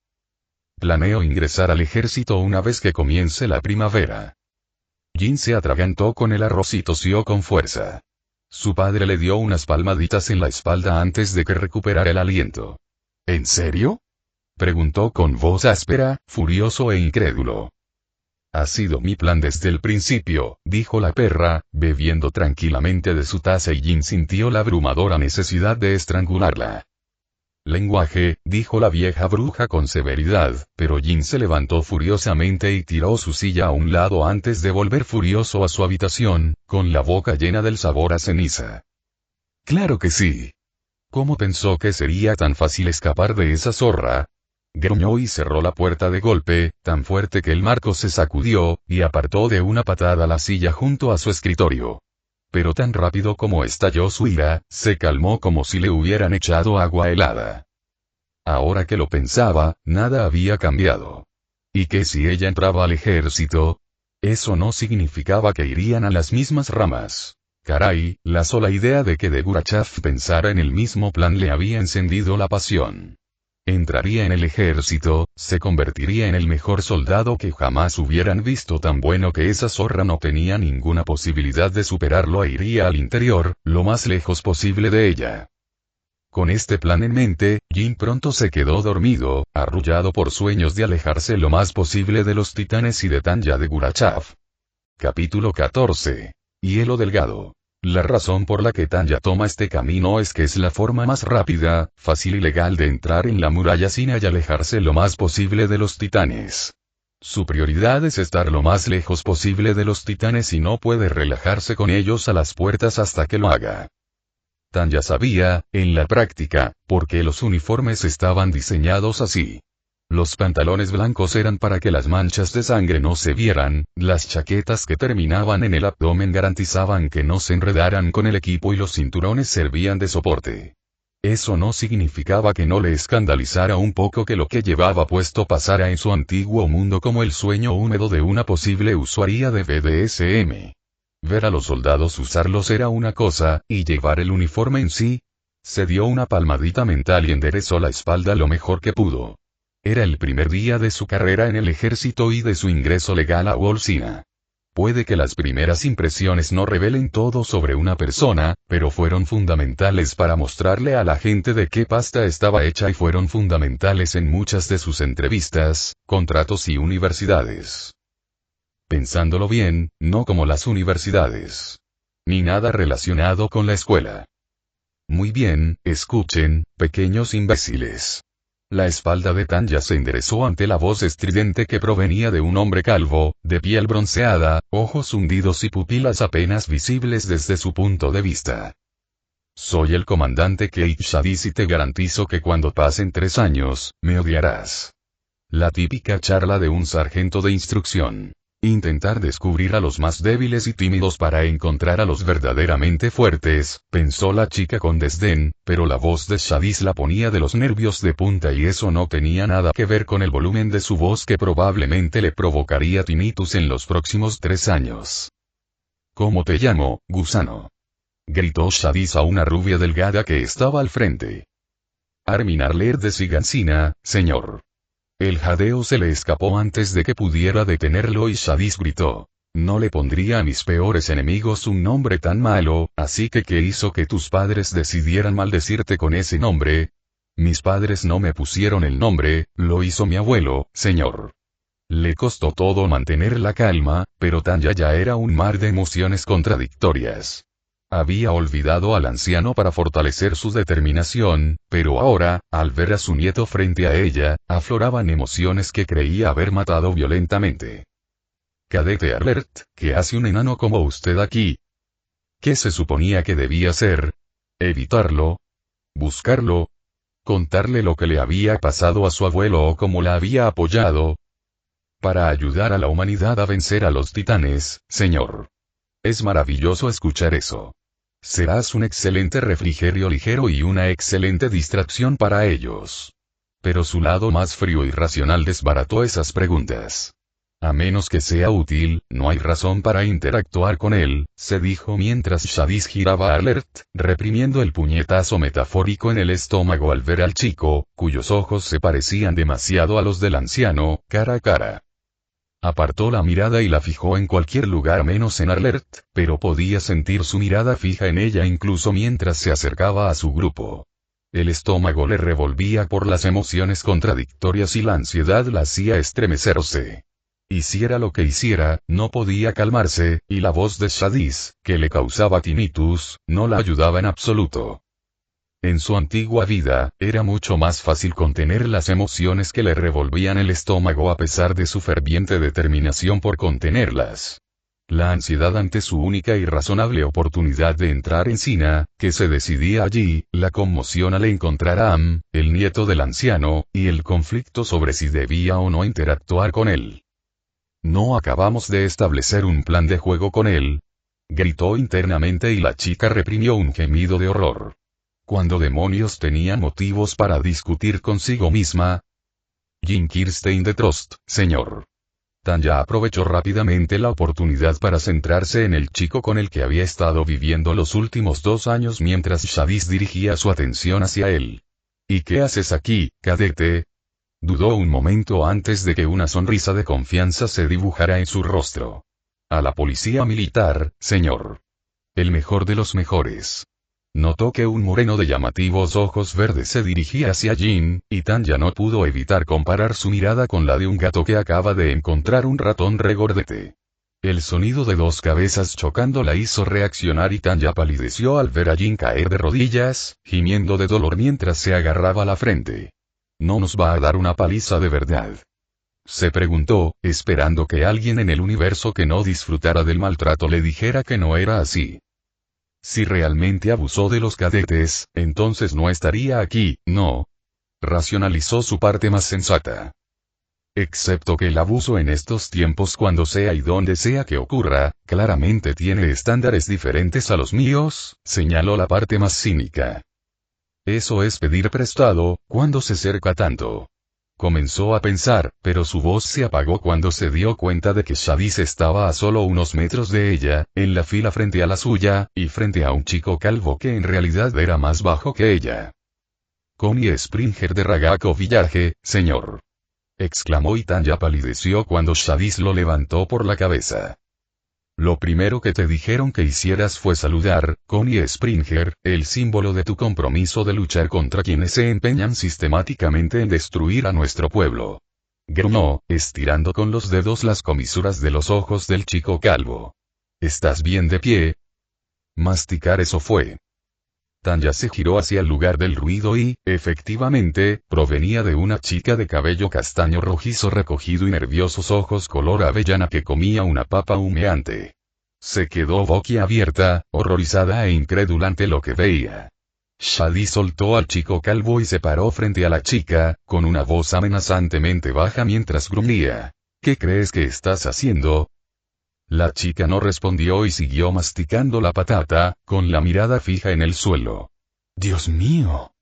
Planeo ingresar al ejército una vez que comience la primavera. Jin se atragantó con el arroz y tosió con fuerza. Su padre le dio unas palmaditas en la espalda antes de que recuperara el aliento. ¿En serio? Preguntó con voz áspera, furioso e incrédulo. Ha sido mi plan desde el principio, dijo la perra, bebiendo tranquilamente de su taza y Jin sintió la abrumadora necesidad de estrangularla. Lenguaje, dijo la vieja bruja con severidad, pero Jin se levantó furiosamente y tiró su silla a un lado antes de volver furioso a su habitación, con la boca llena del sabor a ceniza. Claro que sí. ¿Cómo pensó que sería tan fácil escapar de esa zorra? Gruñó y cerró la puerta de golpe, tan fuerte que el marco se sacudió, y apartó de una patada la silla junto a su escritorio. Pero tan rápido como estalló su ira, se calmó como si le hubieran echado agua helada. Ahora que lo pensaba, nada había cambiado. ¿Y que si ella entraba al ejército? Eso no significaba que irían a las mismas ramas. Caray, la sola idea de que de Gurachav pensara en el mismo plan le había encendido la pasión. Entraría en el ejército, se convertiría en el mejor soldado que jamás hubieran visto, tan bueno que esa zorra no tenía ninguna posibilidad de superarlo e iría al interior, lo más lejos posible de ella. Con este plan en mente, Jin pronto se quedó dormido, arrullado por sueños de alejarse lo más posible de los titanes y de Tanya de Gurachav. Capítulo 14. Hielo delgado. La razón por la que Tanya toma este camino es que es la forma más rápida, fácil y legal de entrar en la muralla sin alejarse lo más posible de los titanes. Su prioridad es estar lo más lejos posible de los titanes y no puede relajarse con ellos a las puertas hasta que lo haga. Tanya sabía, en la práctica, por qué los uniformes estaban diseñados así. Los pantalones blancos eran para que las manchas de sangre no se vieran, las chaquetas que terminaban en el abdomen garantizaban que no se enredaran con el equipo y los cinturones servían de soporte. Eso no significaba que no le escandalizara un poco que lo que llevaba puesto pasara en su antiguo mundo como el sueño húmedo de una posible usuaria de BDSM. Ver a los soldados usarlos era una cosa, y llevar el uniforme en sí. Se dio una palmadita mental y enderezó la espalda lo mejor que pudo. Era el primer día de su carrera en el ejército y de su ingreso legal a Wolcina. Puede que las primeras impresiones no revelen todo sobre una persona, pero fueron fundamentales para mostrarle a la gente de qué pasta estaba hecha y fueron fundamentales en muchas de sus entrevistas, contratos y universidades. Pensándolo bien, no como las universidades. Ni nada relacionado con la escuela. Muy bien, escuchen, pequeños imbéciles. La espalda de Tanya se enderezó ante la voz estridente que provenía de un hombre calvo, de piel bronceada, ojos hundidos y pupilas apenas visibles desde su punto de vista. Soy el comandante Keith Shadis y te garantizo que cuando pasen 3 años, me odiarás. La típica charla de un sargento de instrucción. Intentar descubrir a los más débiles y tímidos para encontrar a los verdaderamente fuertes, pensó la chica con desdén, pero la voz de Shadis la ponía de los nervios de punta y eso no tenía nada que ver con el volumen de su voz que probablemente le provocaría tinnitus en los próximos 3 años. ¿Cómo te llamo, gusano?, gritó Shadis a una rubia delgada que estaba al frente. Armin Arler de Sigansina, señor. El jadeo se le escapó antes de que pudiera detenerlo y Shadis gritó. No le pondría a mis peores enemigos un nombre tan malo, así que ¿qué hizo que tus padres decidieran maldecirte con ese nombre? Mis padres no me pusieron el nombre, lo hizo mi abuelo, señor. Le costó todo mantener la calma, pero Tanya ya era un mar de emociones contradictorias. Había olvidado al anciano para fortalecer su determinación, pero ahora, al ver a su nieto frente a ella, afloraban emociones que creía haber matado violentamente. Cadete Arlert, ¿qué hace un enano como usted aquí? ¿Qué se suponía que debía hacer? ¿Evitarlo? ¿Buscarlo? ¿Contarle lo que le había pasado a su abuelo o cómo la había apoyado? Para ayudar a la humanidad a vencer a los titanes, señor. Es maravilloso escuchar eso. Serás un excelente refrigerio ligero y una excelente distracción para ellos. Pero su lado más frío y racional desbarató esas preguntas. A menos que sea útil, no hay razón para interactuar con él, se dijo mientras Shadis giraba a Alert, reprimiendo el puñetazo metafórico en el estómago al ver al chico, cuyos ojos se parecían demasiado a los del anciano, cara a cara. Apartó la mirada y la fijó en cualquier lugar menos en Arlert, pero podía sentir su mirada fija en ella incluso mientras se acercaba a su grupo. El estómago le revolvía por las emociones contradictorias y la ansiedad la hacía estremecerse. Hiciera lo que hiciera, no podía calmarse, y la voz de Shadis, que le causaba tinnitus, no la ayudaba en absoluto. En su antigua vida, era mucho más fácil contener las emociones que le revolvían el estómago a pesar de su ferviente determinación por contenerlas. La ansiedad ante su única y razonable oportunidad de entrar en Sina, que se decidía allí, la conmoción al encontrar a Am, el nieto del anciano, y el conflicto sobre si debía o no interactuar con él. No acabamos de establecer un plan de juego con él, gritó internamente y la chica reprimió un gemido de horror. ¿Cuándo demonios tenía motivos para discutir consigo misma? Jim Kirstein de Trost, señor. Tanya aprovechó rápidamente la oportunidad para centrarse en el chico con el que había estado viviendo los últimos 2 años mientras Shadis dirigía su atención hacia él. ¿Y qué haces aquí, cadete? Dudó un momento antes de que una sonrisa de confianza se dibujara en su rostro. A la policía militar, señor. El mejor de los mejores. Notó que un moreno de llamativos ojos verdes se dirigía hacia Jin, y Tanya no pudo evitar comparar su mirada con la de un gato que acaba de encontrar un ratón regordete. El sonido de 2 cabezas chocando la hizo reaccionar y Tanya palideció al ver a Jin caer de rodillas, gimiendo de dolor mientras se agarraba la frente. ¿No nos va a dar una paliza de verdad?, se preguntó, esperando que alguien en el universo que no disfrutara del maltrato le dijera que no era así. Si realmente abusó de los cadetes, entonces no estaría aquí, ¿no? Racionalizó su parte más sensata. Excepto que el abuso en estos tiempos cuando sea y donde sea que ocurra, claramente tiene estándares diferentes a los míos, señaló la parte más cínica. Eso es pedir prestado, cuando se cerca tanto. Comenzó a pensar, pero su voz se apagó cuando se dio cuenta de que Shadis estaba a solo unos metros de ella, en la fila frente a la suya, y frente a un chico calvo que en realidad era más bajo que ella. Connie Springer de Ragako Village, señor. Exclamó y Tanya palideció cuando Shadis lo levantó por la cabeza. Lo primero que te dijeron que hicieras fue saludar, Connie Springer, el símbolo de tu compromiso de luchar contra quienes se empeñan sistemáticamente en destruir a nuestro pueblo. Gruñó, estirando con los dedos las comisuras de los ojos del chico calvo. ¿Estás bien de pie? Masticar eso fue. Tanya se giró hacia el lugar del ruido y, efectivamente, provenía de una chica de cabello castaño rojizo recogido y nerviosos ojos color avellana que comía una papa humeante. Se quedó boquiabierta, horrorizada e incrédula ante lo que veía. Shadis soltó al chico calvo y se paró frente a la chica, con una voz amenazantemente baja mientras gruñía. ¿Qué crees que estás haciendo? La chica no respondió y siguió masticando la patata, con la mirada fija en el suelo. Dios mío,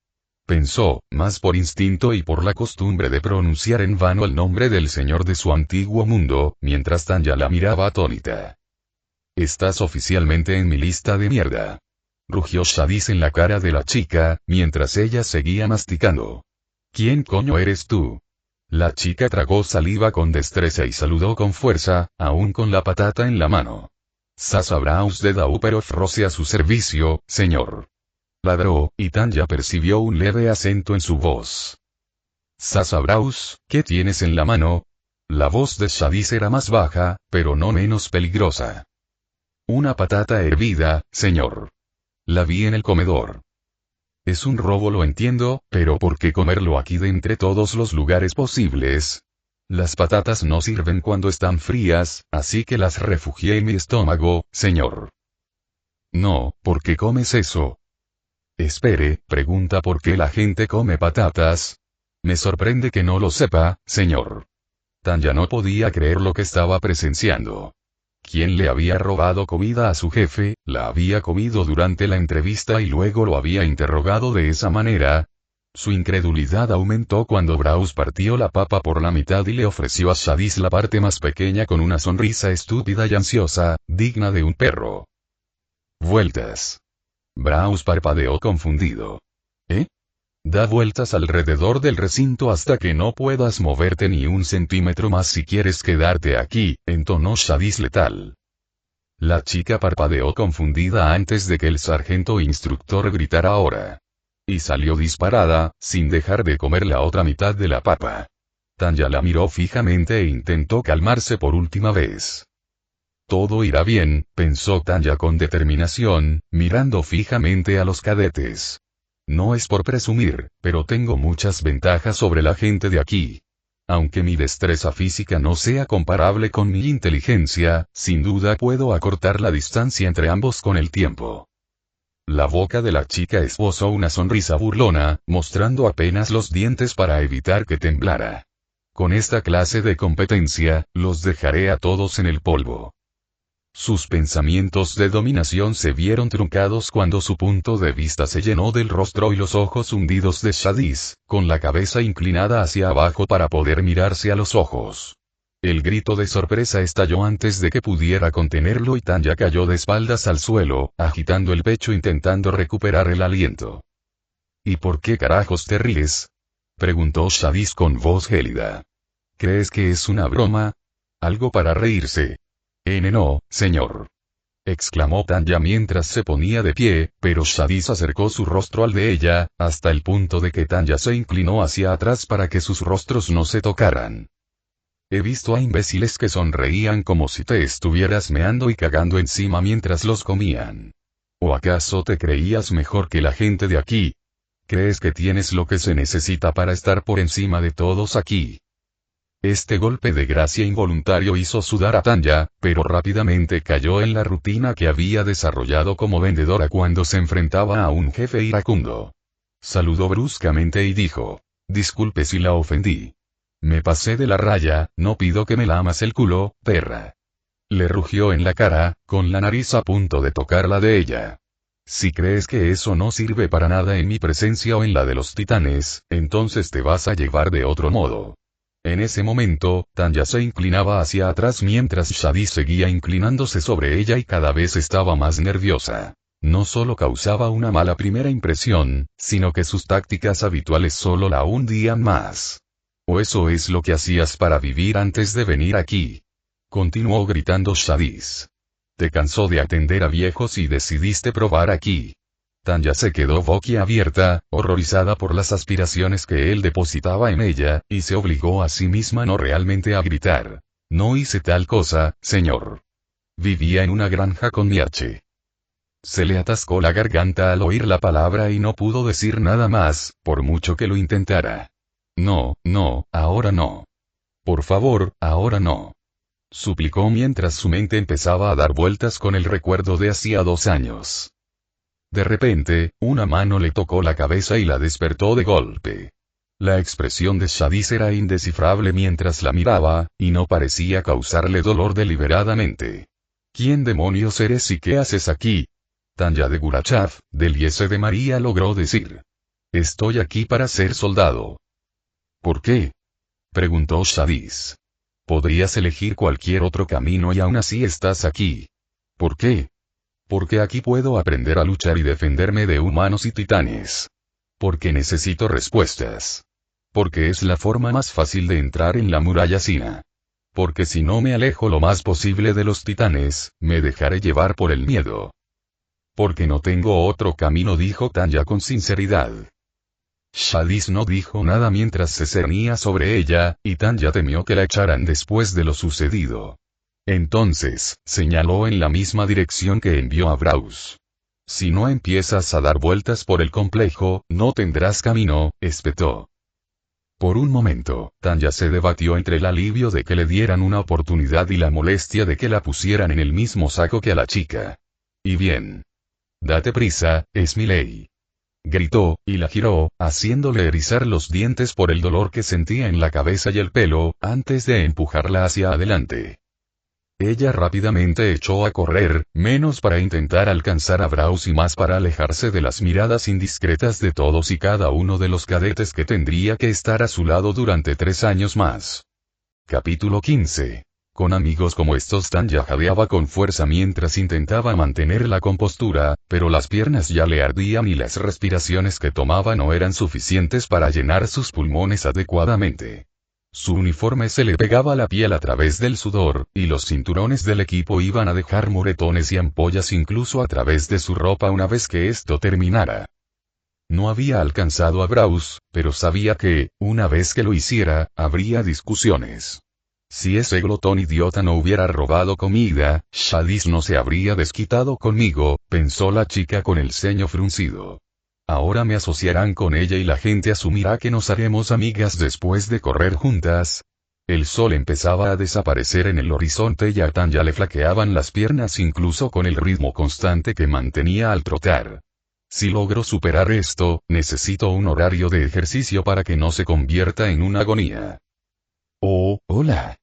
pensó, más por instinto y por la costumbre de pronunciar en vano el nombre del señor de su antiguo mundo, mientras Tanya la miraba atónita. Estás oficialmente en mi lista de mierda. Rugió Shadis en la cara de la chica, mientras ella seguía masticando. ¿Quién coño eres tú? La chica tragó saliva con destreza y saludó con fuerza, aún con la patata en la mano. Sasha Braus de Dauper of Rose a su servicio, señor. Ladró, y Tanya percibió un leve acento en su voz. Sasha Braus, ¿qué tienes en la mano? La voz de Shadis era más baja, pero no menos peligrosa. Una patata hervida, señor. La vi en el comedor. Es un robo, lo entiendo, pero ¿por qué comerlo aquí de entre todos los lugares posibles? Las patatas no sirven cuando están frías, así que las refugié en mi estómago, señor. No, ¿por qué comes eso? Espere, pregunta por qué la gente come patatas. Me sorprende que no lo sepa, señor. Tanya no podía creer lo que estaba presenciando. ¿Quién le había robado comida a su jefe? ¿La había comido durante la entrevista y luego lo había interrogado de esa manera? Su incredulidad aumentó cuando Braus partió la papa por la mitad y le ofreció a Shadis la parte más pequeña con una sonrisa estúpida y ansiosa, digna de un perro. Vueltas. Braus parpadeó confundido. ¿Eh? Da vueltas alrededor del recinto hasta que no puedas moverte ni un centímetro más si quieres quedarte aquí, entonó Shadis letal. La chica parpadeó confundida antes de que el sargento instructor gritara ahora. Y salió disparada, sin dejar de comer la otra mitad de la papa. Tanya la miró fijamente e intentó calmarse por última vez. Todo irá bien, pensó Tanya con determinación, mirando fijamente a los cadetes. No es por presumir, pero tengo muchas ventajas sobre la gente de aquí. Aunque mi destreza física no sea comparable con mi inteligencia, sin duda puedo acortar la distancia entre ambos con el tiempo. La boca de la chica esbozó una sonrisa burlona, mostrando apenas los dientes para evitar que temblara. Con esta clase de competencia, los dejaré a todos en el polvo. Sus pensamientos de dominación se vieron truncados cuando su punto de vista se llenó del rostro y los ojos hundidos de Shadis, con la cabeza inclinada hacia abajo para poder mirarse a los ojos. El grito de sorpresa estalló antes de que pudiera contenerlo y Tanya cayó de espaldas al suelo, agitando el pecho intentando recuperar el aliento. ¿Y por qué carajos te ríes? Preguntó Shadis con voz gélida. ¿Crees que es una broma? ¿Algo para reírse? No, señor. Exclamó Tanya mientras se ponía de pie, pero Shadis acercó su rostro al de ella, hasta el punto de que Tanya se inclinó hacia atrás para que sus rostros no se tocaran. He visto a imbéciles que sonreían como si te estuvieras meando y cagando encima mientras los comían. ¿O acaso te creías mejor que la gente de aquí? ¿Crees que tienes lo que se necesita para estar por encima de todos aquí? Este golpe de gracia involuntario hizo sudar a Tanya, pero rápidamente cayó en la rutina que había desarrollado como vendedora cuando se enfrentaba a un jefe iracundo. Saludó bruscamente y dijo: disculpe si la ofendí. Me pasé de la raya, no pido que me lamas el culo, perra. Le rugió en la cara, con la nariz a punto de tocar la de ella. Si crees que eso no sirve para nada en mi presencia o en la de los titanes, entonces te vas a llevar de otro modo. En ese momento, Tanya se inclinaba hacia atrás mientras Shadis seguía inclinándose sobre ella y cada vez estaba más nerviosa. No solo causaba una mala primera impresión, sino que sus tácticas habituales solo la hundían más. ¿O eso es lo que hacías para vivir antes de venir aquí? Continuó gritando Shadis. Te cansó de atender a viejos y decidiste probar aquí. Tanya se quedó boquiabierta, horrorizada por las aspiraciones que él depositaba en ella, y se obligó a sí misma no realmente a gritar. No hice tal cosa, señor. Vivía en una granja con mi H. Se le atascó la garganta al oír la palabra y no pudo decir nada más, por mucho que lo intentara. No, ahora no. Por favor, ahora no. Suplicó mientras su mente empezaba a dar vueltas con el recuerdo de hacía 2 años. De repente, una mano le tocó la cabeza y la despertó de golpe. La expresión de Shadis era indescifrable mientras la miraba, y no parecía causarle dolor deliberadamente. ¿Quién demonios eres y qué haces aquí? Tanya de Gurachav, del Yese de María logró decir. Estoy aquí para ser soldado. ¿Por qué? Preguntó Shadis. Podrías elegir cualquier otro camino y aún así estás aquí. ¿Por qué? Porque aquí puedo aprender a luchar y defenderme de humanos y titanes. Porque necesito respuestas. Porque es la forma más fácil de entrar en la muralla Sina. Porque si no me alejo lo más posible de los titanes, me dejaré llevar por el miedo. Porque no tengo otro camino, dijo Tanya con sinceridad. Shadis no dijo nada mientras se cernía sobre ella, y Tanya temió que la echaran después de lo sucedido. Entonces, señaló en la misma dirección que envió a Braus. Si no empiezas a dar vueltas por el complejo, no tendrás camino, espetó. Por un momento, Tanya se debatió entre el alivio de que le dieran una oportunidad y la molestia de que la pusieran en el mismo saco que a la chica. Y bien. Date prisa, es mi ley. Gritó, y la giró, haciéndole erizar los dientes por el dolor que sentía en la cabeza y el pelo, antes de empujarla hacia adelante. Ella rápidamente echó a correr, menos para intentar alcanzar a Braus y más para alejarse de las miradas indiscretas de todos y cada uno de los cadetes que tendría que estar a su lado durante 3 años más. Capítulo 15. Con amigos como estos Tanya jadeaba con fuerza mientras intentaba mantener la compostura, pero las piernas ya le ardían y las respiraciones que tomaba no eran suficientes para llenar sus pulmones adecuadamente. Su uniforme se le pegaba a la piel a través del sudor, y los cinturones del equipo iban a dejar moretones y ampollas incluso a través de su ropa una vez que esto terminara. No había alcanzado a Braus, pero sabía que, una vez que lo hiciera, habría discusiones. Si ese glotón idiota no hubiera robado comida, Shadis no se habría desquitado conmigo, pensó la chica con el ceño fruncido. Ahora me asociarán con ella y la gente asumirá que nos haremos amigas después de correr juntas. El sol empezaba a desaparecer en el horizonte y a Tanya le flaqueaban las piernas incluso con el ritmo constante que mantenía al trotar. Si logro superar esto, necesito un horario de ejercicio para que no se convierta en una agonía. Oh, hola.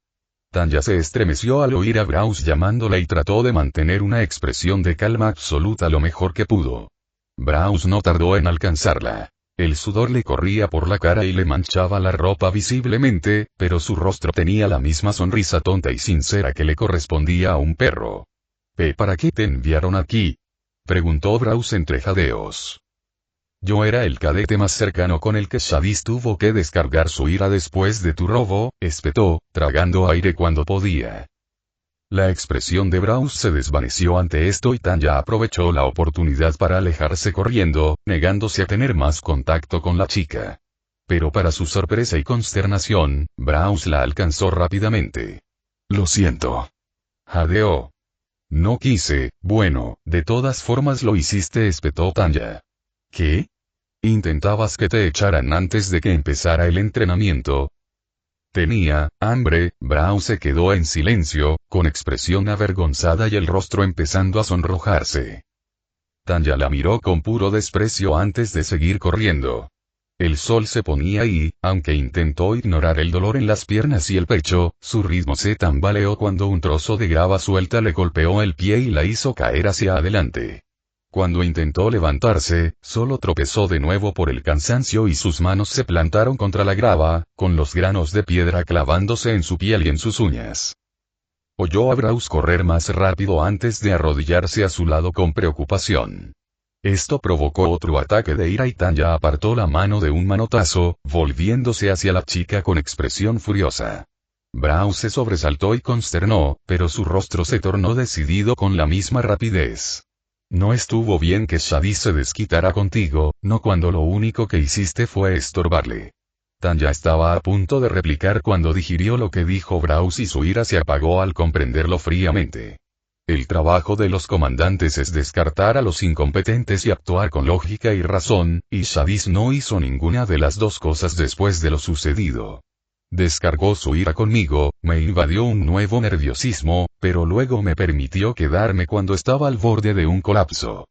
Tanya se estremeció al oír a Braus llamándola y trató de mantener una expresión de calma absoluta lo mejor que pudo. Braus no tardó en alcanzarla. El sudor le corría por la cara y le manchaba la ropa visiblemente, pero su rostro tenía la misma sonrisa tonta y sincera que le correspondía a un perro. ¿Para qué te enviaron aquí? Preguntó Braus entre jadeos. Yo era el cadete más cercano con el que Shadis tuvo que descargar su ira después de tu robo, espetó, tragando aire cuando podía. La expresión de Braus se desvaneció ante esto y Tanya aprovechó la oportunidad para alejarse corriendo, negándose a tener más contacto con la chica. Pero para su sorpresa y consternación, Braus la alcanzó rápidamente. Lo siento. Jadeó. No quise, bueno, de todas formas lo hiciste, espetó Tanya. ¿Qué? ¿Intentabas que te echaran antes de que empezara el entrenamiento? Tenía hambre. Braus se quedó en silencio, con expresión avergonzada y el rostro empezando a sonrojarse. Tanya la miró con puro desprecio antes de seguir corriendo. El sol se ponía y, aunque intentó ignorar el dolor en las piernas y el pecho, su ritmo se tambaleó cuando un trozo de grava suelta le golpeó el pie y la hizo caer hacia adelante. Cuando intentó levantarse, solo tropezó de nuevo por el cansancio y sus manos se plantaron contra la grava, con los granos de piedra clavándose en su piel y en sus uñas. Oyó a Braus correr más rápido antes de arrodillarse a su lado con preocupación. Esto provocó otro ataque de ira y Tanya apartó la mano de un manotazo, volviéndose hacia la chica con expresión furiosa. Braus se sobresaltó y consternó, pero su rostro se tornó decidido con la misma rapidez. No estuvo bien que Shadis se desquitara contigo, no cuando lo único que hiciste fue estorbarle. Tanya estaba a punto de replicar cuando digirió lo que dijo Braus y su ira se apagó al comprenderlo fríamente. El trabajo de los comandantes es descartar a los incompetentes y actuar con lógica y razón, y Shadis no hizo ninguna de las dos cosas después de lo sucedido. Descargó su ira conmigo, me invadió un nuevo nerviosismo, pero luego me permitió quedarme cuando estaba al borde de un colapso.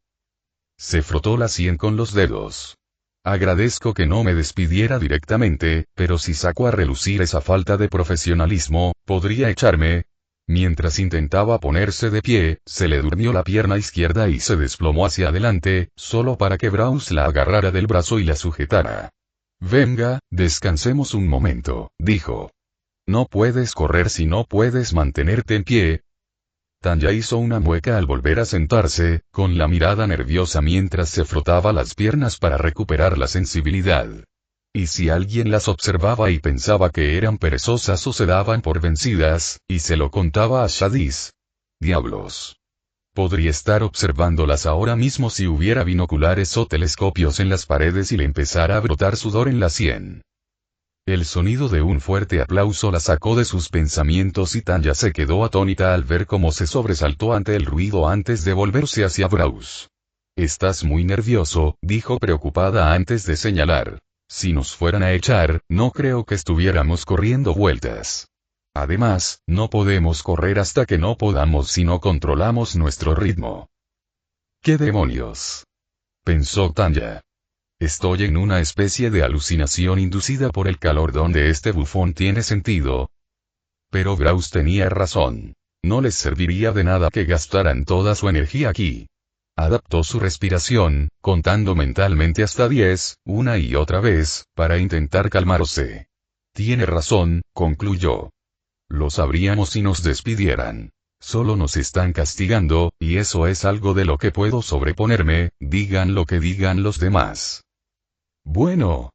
Se frotó la sien con los dedos. Agradezco que no me despidiera directamente, pero si saco a relucir esa falta de profesionalismo, podría echarme. Mientras intentaba ponerse de pie, se le durmió la pierna izquierda y se desplomó hacia adelante, solo para que Braus la agarrara del brazo y la sujetara. Venga, descansemos un momento, dijo. No puedes correr si no puedes mantenerte en pie. Tanya hizo una mueca al volver a sentarse, con la mirada nerviosa mientras se frotaba las piernas para recuperar la sensibilidad. Y si alguien las observaba y pensaba que eran perezosas o se daban por vencidas, y se lo contaba a Shadis. Diablos. Podría estar observándolas ahora mismo si hubiera binoculares o telescopios en las paredes y le empezara a brotar sudor en la sien. El sonido de un fuerte aplauso la sacó de sus pensamientos y Tanya se quedó atónita al ver cómo se sobresaltó ante el ruido antes de volverse hacia Braus. Estás muy nervioso, dijo preocupada antes de señalar. Si nos fueran a echar, no creo que estuviéramos corriendo vueltas. Además, no podemos correr hasta que no podamos si no controlamos nuestro ritmo. ¿Qué demonios? Pensó Tanya. Estoy en una especie de alucinación inducida por el calor donde este bufón tiene sentido. Pero Braus tenía razón. No les serviría de nada que gastaran toda su energía aquí. Adaptó su respiración, contando mentalmente hasta 10, una y otra vez, para intentar calmarse. Tiene razón, concluyó. Lo sabríamos si nos despidieran. Solo nos están castigando, y eso es algo de lo que puedo sobreponerme, digan lo que digan los demás. Bueno.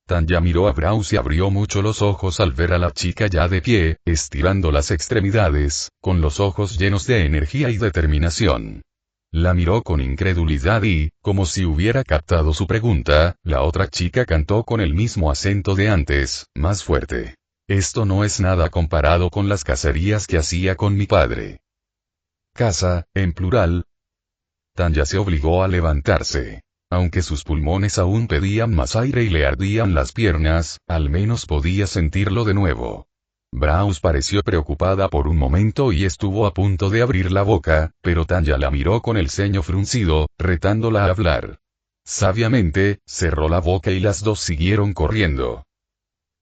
Tanya miró a Braus y abrió mucho los ojos al ver a la chica ya de pie, estirando las extremidades, con los ojos llenos de energía y determinación. La miró con incredulidad y, como si hubiera captado su pregunta, la otra chica cantó con el mismo acento de antes, más fuerte. Esto no es nada comparado con las cacerías que hacía con mi padre. Caza, en plural. Tanya se obligó a levantarse. Aunque sus pulmones aún pedían más aire y le ardían las piernas, al menos podía sentirlo de nuevo. Braus pareció preocupada por un momento y estuvo a punto de abrir la boca, pero Tanya la miró con el ceño fruncido, retándola a hablar. Sabiamente, cerró la boca y las dos siguieron corriendo.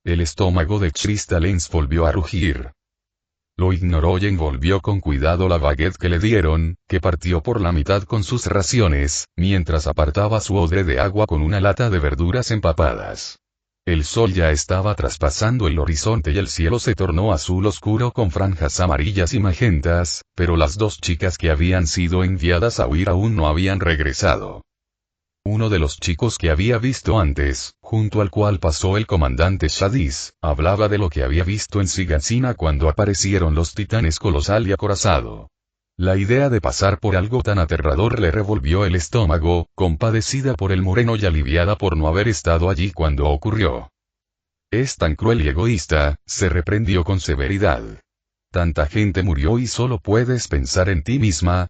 El estómago de Crystalens volvió a rugir. Lo ignoró y envolvió con cuidado la baguette que le dieron, que partió por la mitad con sus raciones, mientras apartaba su odre de agua con una lata de verduras empapadas. El sol ya estaba traspasando el horizonte y el cielo se tornó azul oscuro con franjas amarillas y magentas, pero las dos chicas que habían sido enviadas a huir aún no habían regresado. Uno de los chicos que había visto antes, junto al cual pasó el comandante Shadis, hablaba de lo que había visto en Sigatsina cuando aparecieron los titanes colosal y acorazado. La idea de pasar por algo tan aterrador le revolvió el estómago, compadecida por el moreno y aliviada por no haber estado allí cuando ocurrió. Es tan cruel y egoísta, se reprendió con severidad. Tanta gente murió y solo puedes pensar en ti misma.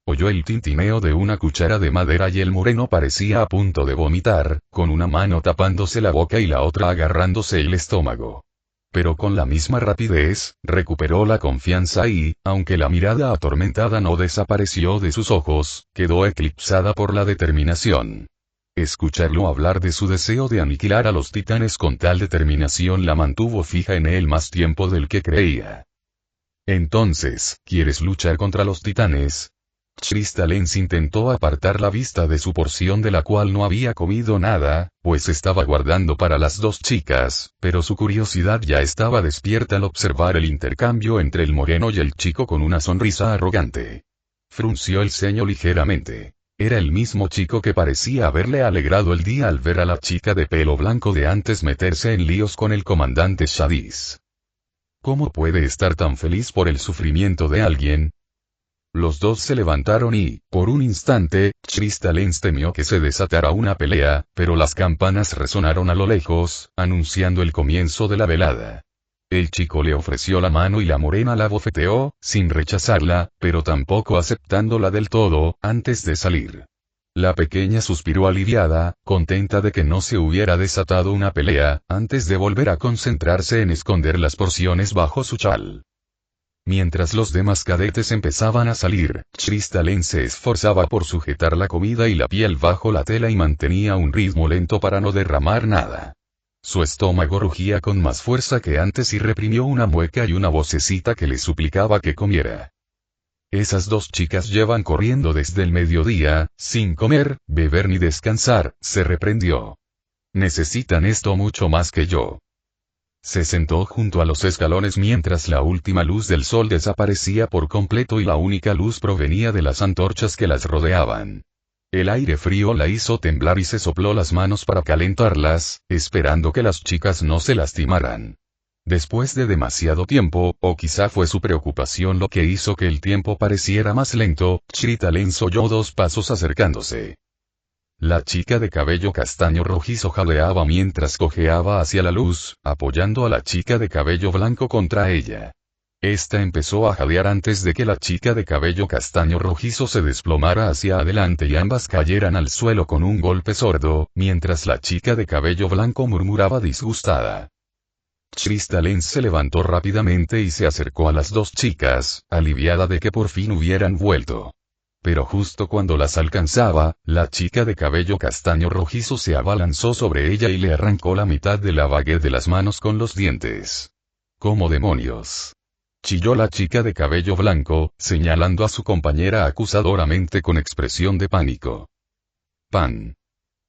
Oyó el tintineo de una cuchara de madera y el moreno parecía a punto de vomitar, con una mano tapándose la boca y la otra agarrándose el estómago. Pero con la misma rapidez, recuperó la confianza y, aunque la mirada atormentada no desapareció de sus ojos, quedó eclipsada por la determinación. Escucharlo hablar de su deseo de aniquilar a los titanes con tal determinación la mantuvo fija en él más tiempo del que creía. Entonces, ¿quieres luchar contra los titanes? Crystalens intentó apartar la vista de su porción de la cual no había comido nada, pues estaba guardando para las dos chicas, pero su curiosidad ya estaba despierta al observar el intercambio entre el moreno y el chico con una sonrisa arrogante. Frunció el ceño ligeramente. Era el mismo chico que parecía haberle alegrado el día al ver a la chica de pelo blanco de antes meterse en líos con el comandante Shadis. ¿Cómo puede estar tan feliz por el sufrimiento de alguien? Los dos se levantaron y, por un instante, Crystalens temió que se desatara una pelea, pero las campanas resonaron a lo lejos, anunciando el comienzo de la velada. El chico le ofreció la mano y la morena la bofeteó, sin rechazarla, pero tampoco aceptándola del todo, antes de salir. La pequeña suspiró aliviada, contenta de que no se hubiera desatado una pelea, antes de volver a concentrarse en esconder las porciones bajo su chal. Mientras los demás cadetes empezaban a salir, Crystalline se esforzaba por sujetar la comida y la piel bajo la tela y mantenía un ritmo lento para no derramar nada. Su estómago rugía con más fuerza que antes y reprimió una mueca y una vocecita que le suplicaba que comiera. Esas dos chicas llevan corriendo desde el mediodía, sin comer, beber ni descansar, se reprendió. Necesitan esto mucho más que yo. Se sentó junto a los escalones mientras la última luz del sol desaparecía por completo y la única luz provenía de las antorchas que las rodeaban. El aire frío la hizo temblar y se sopló las manos para calentarlas, esperando que las chicas no se lastimaran. Después de demasiado tiempo, o quizá fue su preocupación lo que hizo que el tiempo pareciera más lento, Crystalline oyó 2 pasos acercándose. La chica de cabello castaño rojizo jadeaba mientras cojeaba hacia la luz, apoyando a la chica de cabello blanco contra ella. Esta empezó a jadear antes de que la chica de cabello castaño rojizo se desplomara hacia adelante y ambas cayeran al suelo con un golpe sordo, mientras la chica de cabello blanco murmuraba disgustada. Crystalline se levantó rápidamente y se acercó a las 2 chicas, aliviada de que por fin hubieran vuelto. Pero justo cuando las alcanzaba, la chica de cabello castaño rojizo se abalanzó sobre ella y le arrancó la mitad de la baguette de las manos con los dientes. ¡Cómo demonios! Chilló la chica de cabello blanco, señalando a su compañera acusadoramente con expresión de pánico. ¡Pan!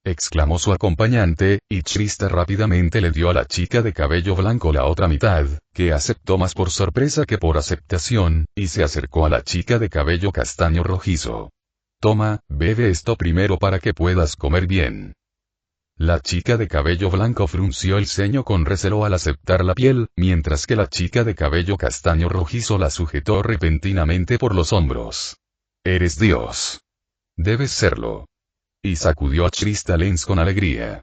Exclamó su acompañante, y Trista rápidamente le dio a la chica de cabello blanco la otra mitad, que aceptó más por sorpresa que por aceptación, y se acercó a la chica de cabello castaño rojizo. Toma, bebe esto primero para que puedas comer bien. La chica de cabello blanco frunció el ceño con recelo al aceptar la piel, mientras que la chica de cabello castaño rojizo la sujetó repentinamente por los hombros. Eres Dios. Debes serlo. Y sacudió a Crystalline con alegría.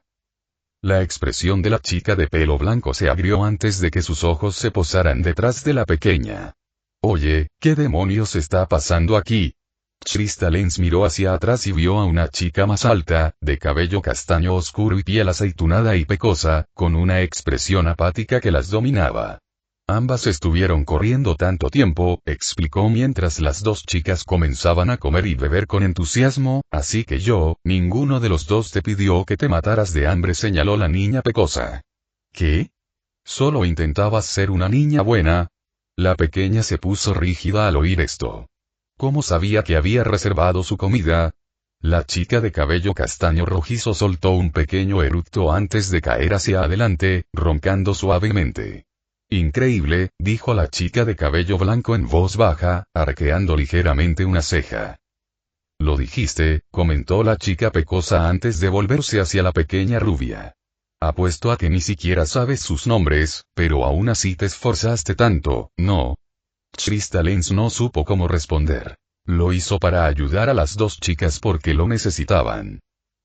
La expresión de la chica de pelo blanco se agrió antes de que sus ojos se posaran detrás de la pequeña. Oye, ¿qué demonios está pasando aquí? Crystalline miró hacia atrás y vio a una chica más alta, de cabello castaño oscuro y piel aceitunada y pecosa, con una expresión apática que las dominaba. Ambas estuvieron corriendo tanto tiempo, explicó mientras las 2 chicas comenzaban a comer y beber con entusiasmo, así que ninguno de los 2 te pidió que te mataras de hambre, señaló la niña pecosa. ¿Qué? ¿Solo intentabas ser una niña buena? La pequeña se puso rígida al oír esto. ¿Cómo sabía que había reservado su comida? La chica de cabello castaño rojizo soltó un pequeño eructo antes de caer hacia adelante, roncando suavemente. Increíble, dijo la chica de cabello blanco en voz baja, arqueando ligeramente una ceja. Lo dijiste, comentó la chica pecosa antes de volverse hacia la pequeña rubia. Apuesto a que ni siquiera sabes sus nombres, pero aún así te esforzaste tanto, ¿no? Crystalline no supo cómo responder. Lo hizo para ayudar a las 2 chicas porque lo necesitaban.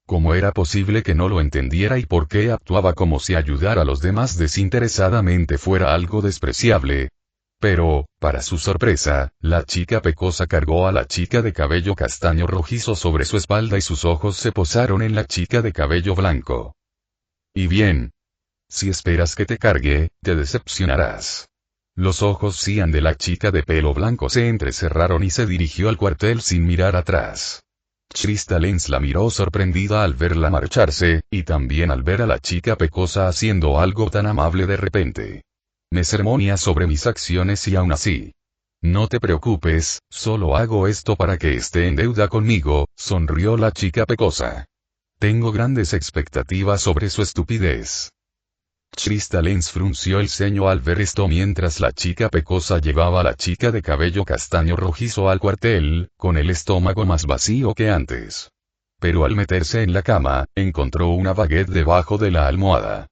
¿Cómo era posible que no lo entendiera y por qué actuaba como si ayudar a los demás desinteresadamente fuera algo despreciable? Pero, para su sorpresa, la chica pecosa cargó a la chica de cabello castaño rojizo sobre su espalda y sus ojos se posaron en la chica de cabello blanco. Y bien. Si esperas que te cargue, te decepcionarás. Los ojos cian de la chica de pelo blanco se entrecerraron y se dirigió al cuartel sin mirar atrás. Crystalline la miró sorprendida al verla marcharse, y también al ver a la chica pecosa haciendo algo tan amable de repente. Me sermonea sobre mis acciones y aún así. No te preocupes, solo hago esto para que esté en deuda conmigo, sonrió la chica pecosa. Tengo grandes expectativas sobre su estupidez. Crystalline frunció el ceño al ver esto mientras la chica pecosa llevaba a la chica de cabello castaño rojizo al cuartel, con el estómago más vacío que antes. Pero al meterse en la cama, encontró una baguette debajo de la almohada.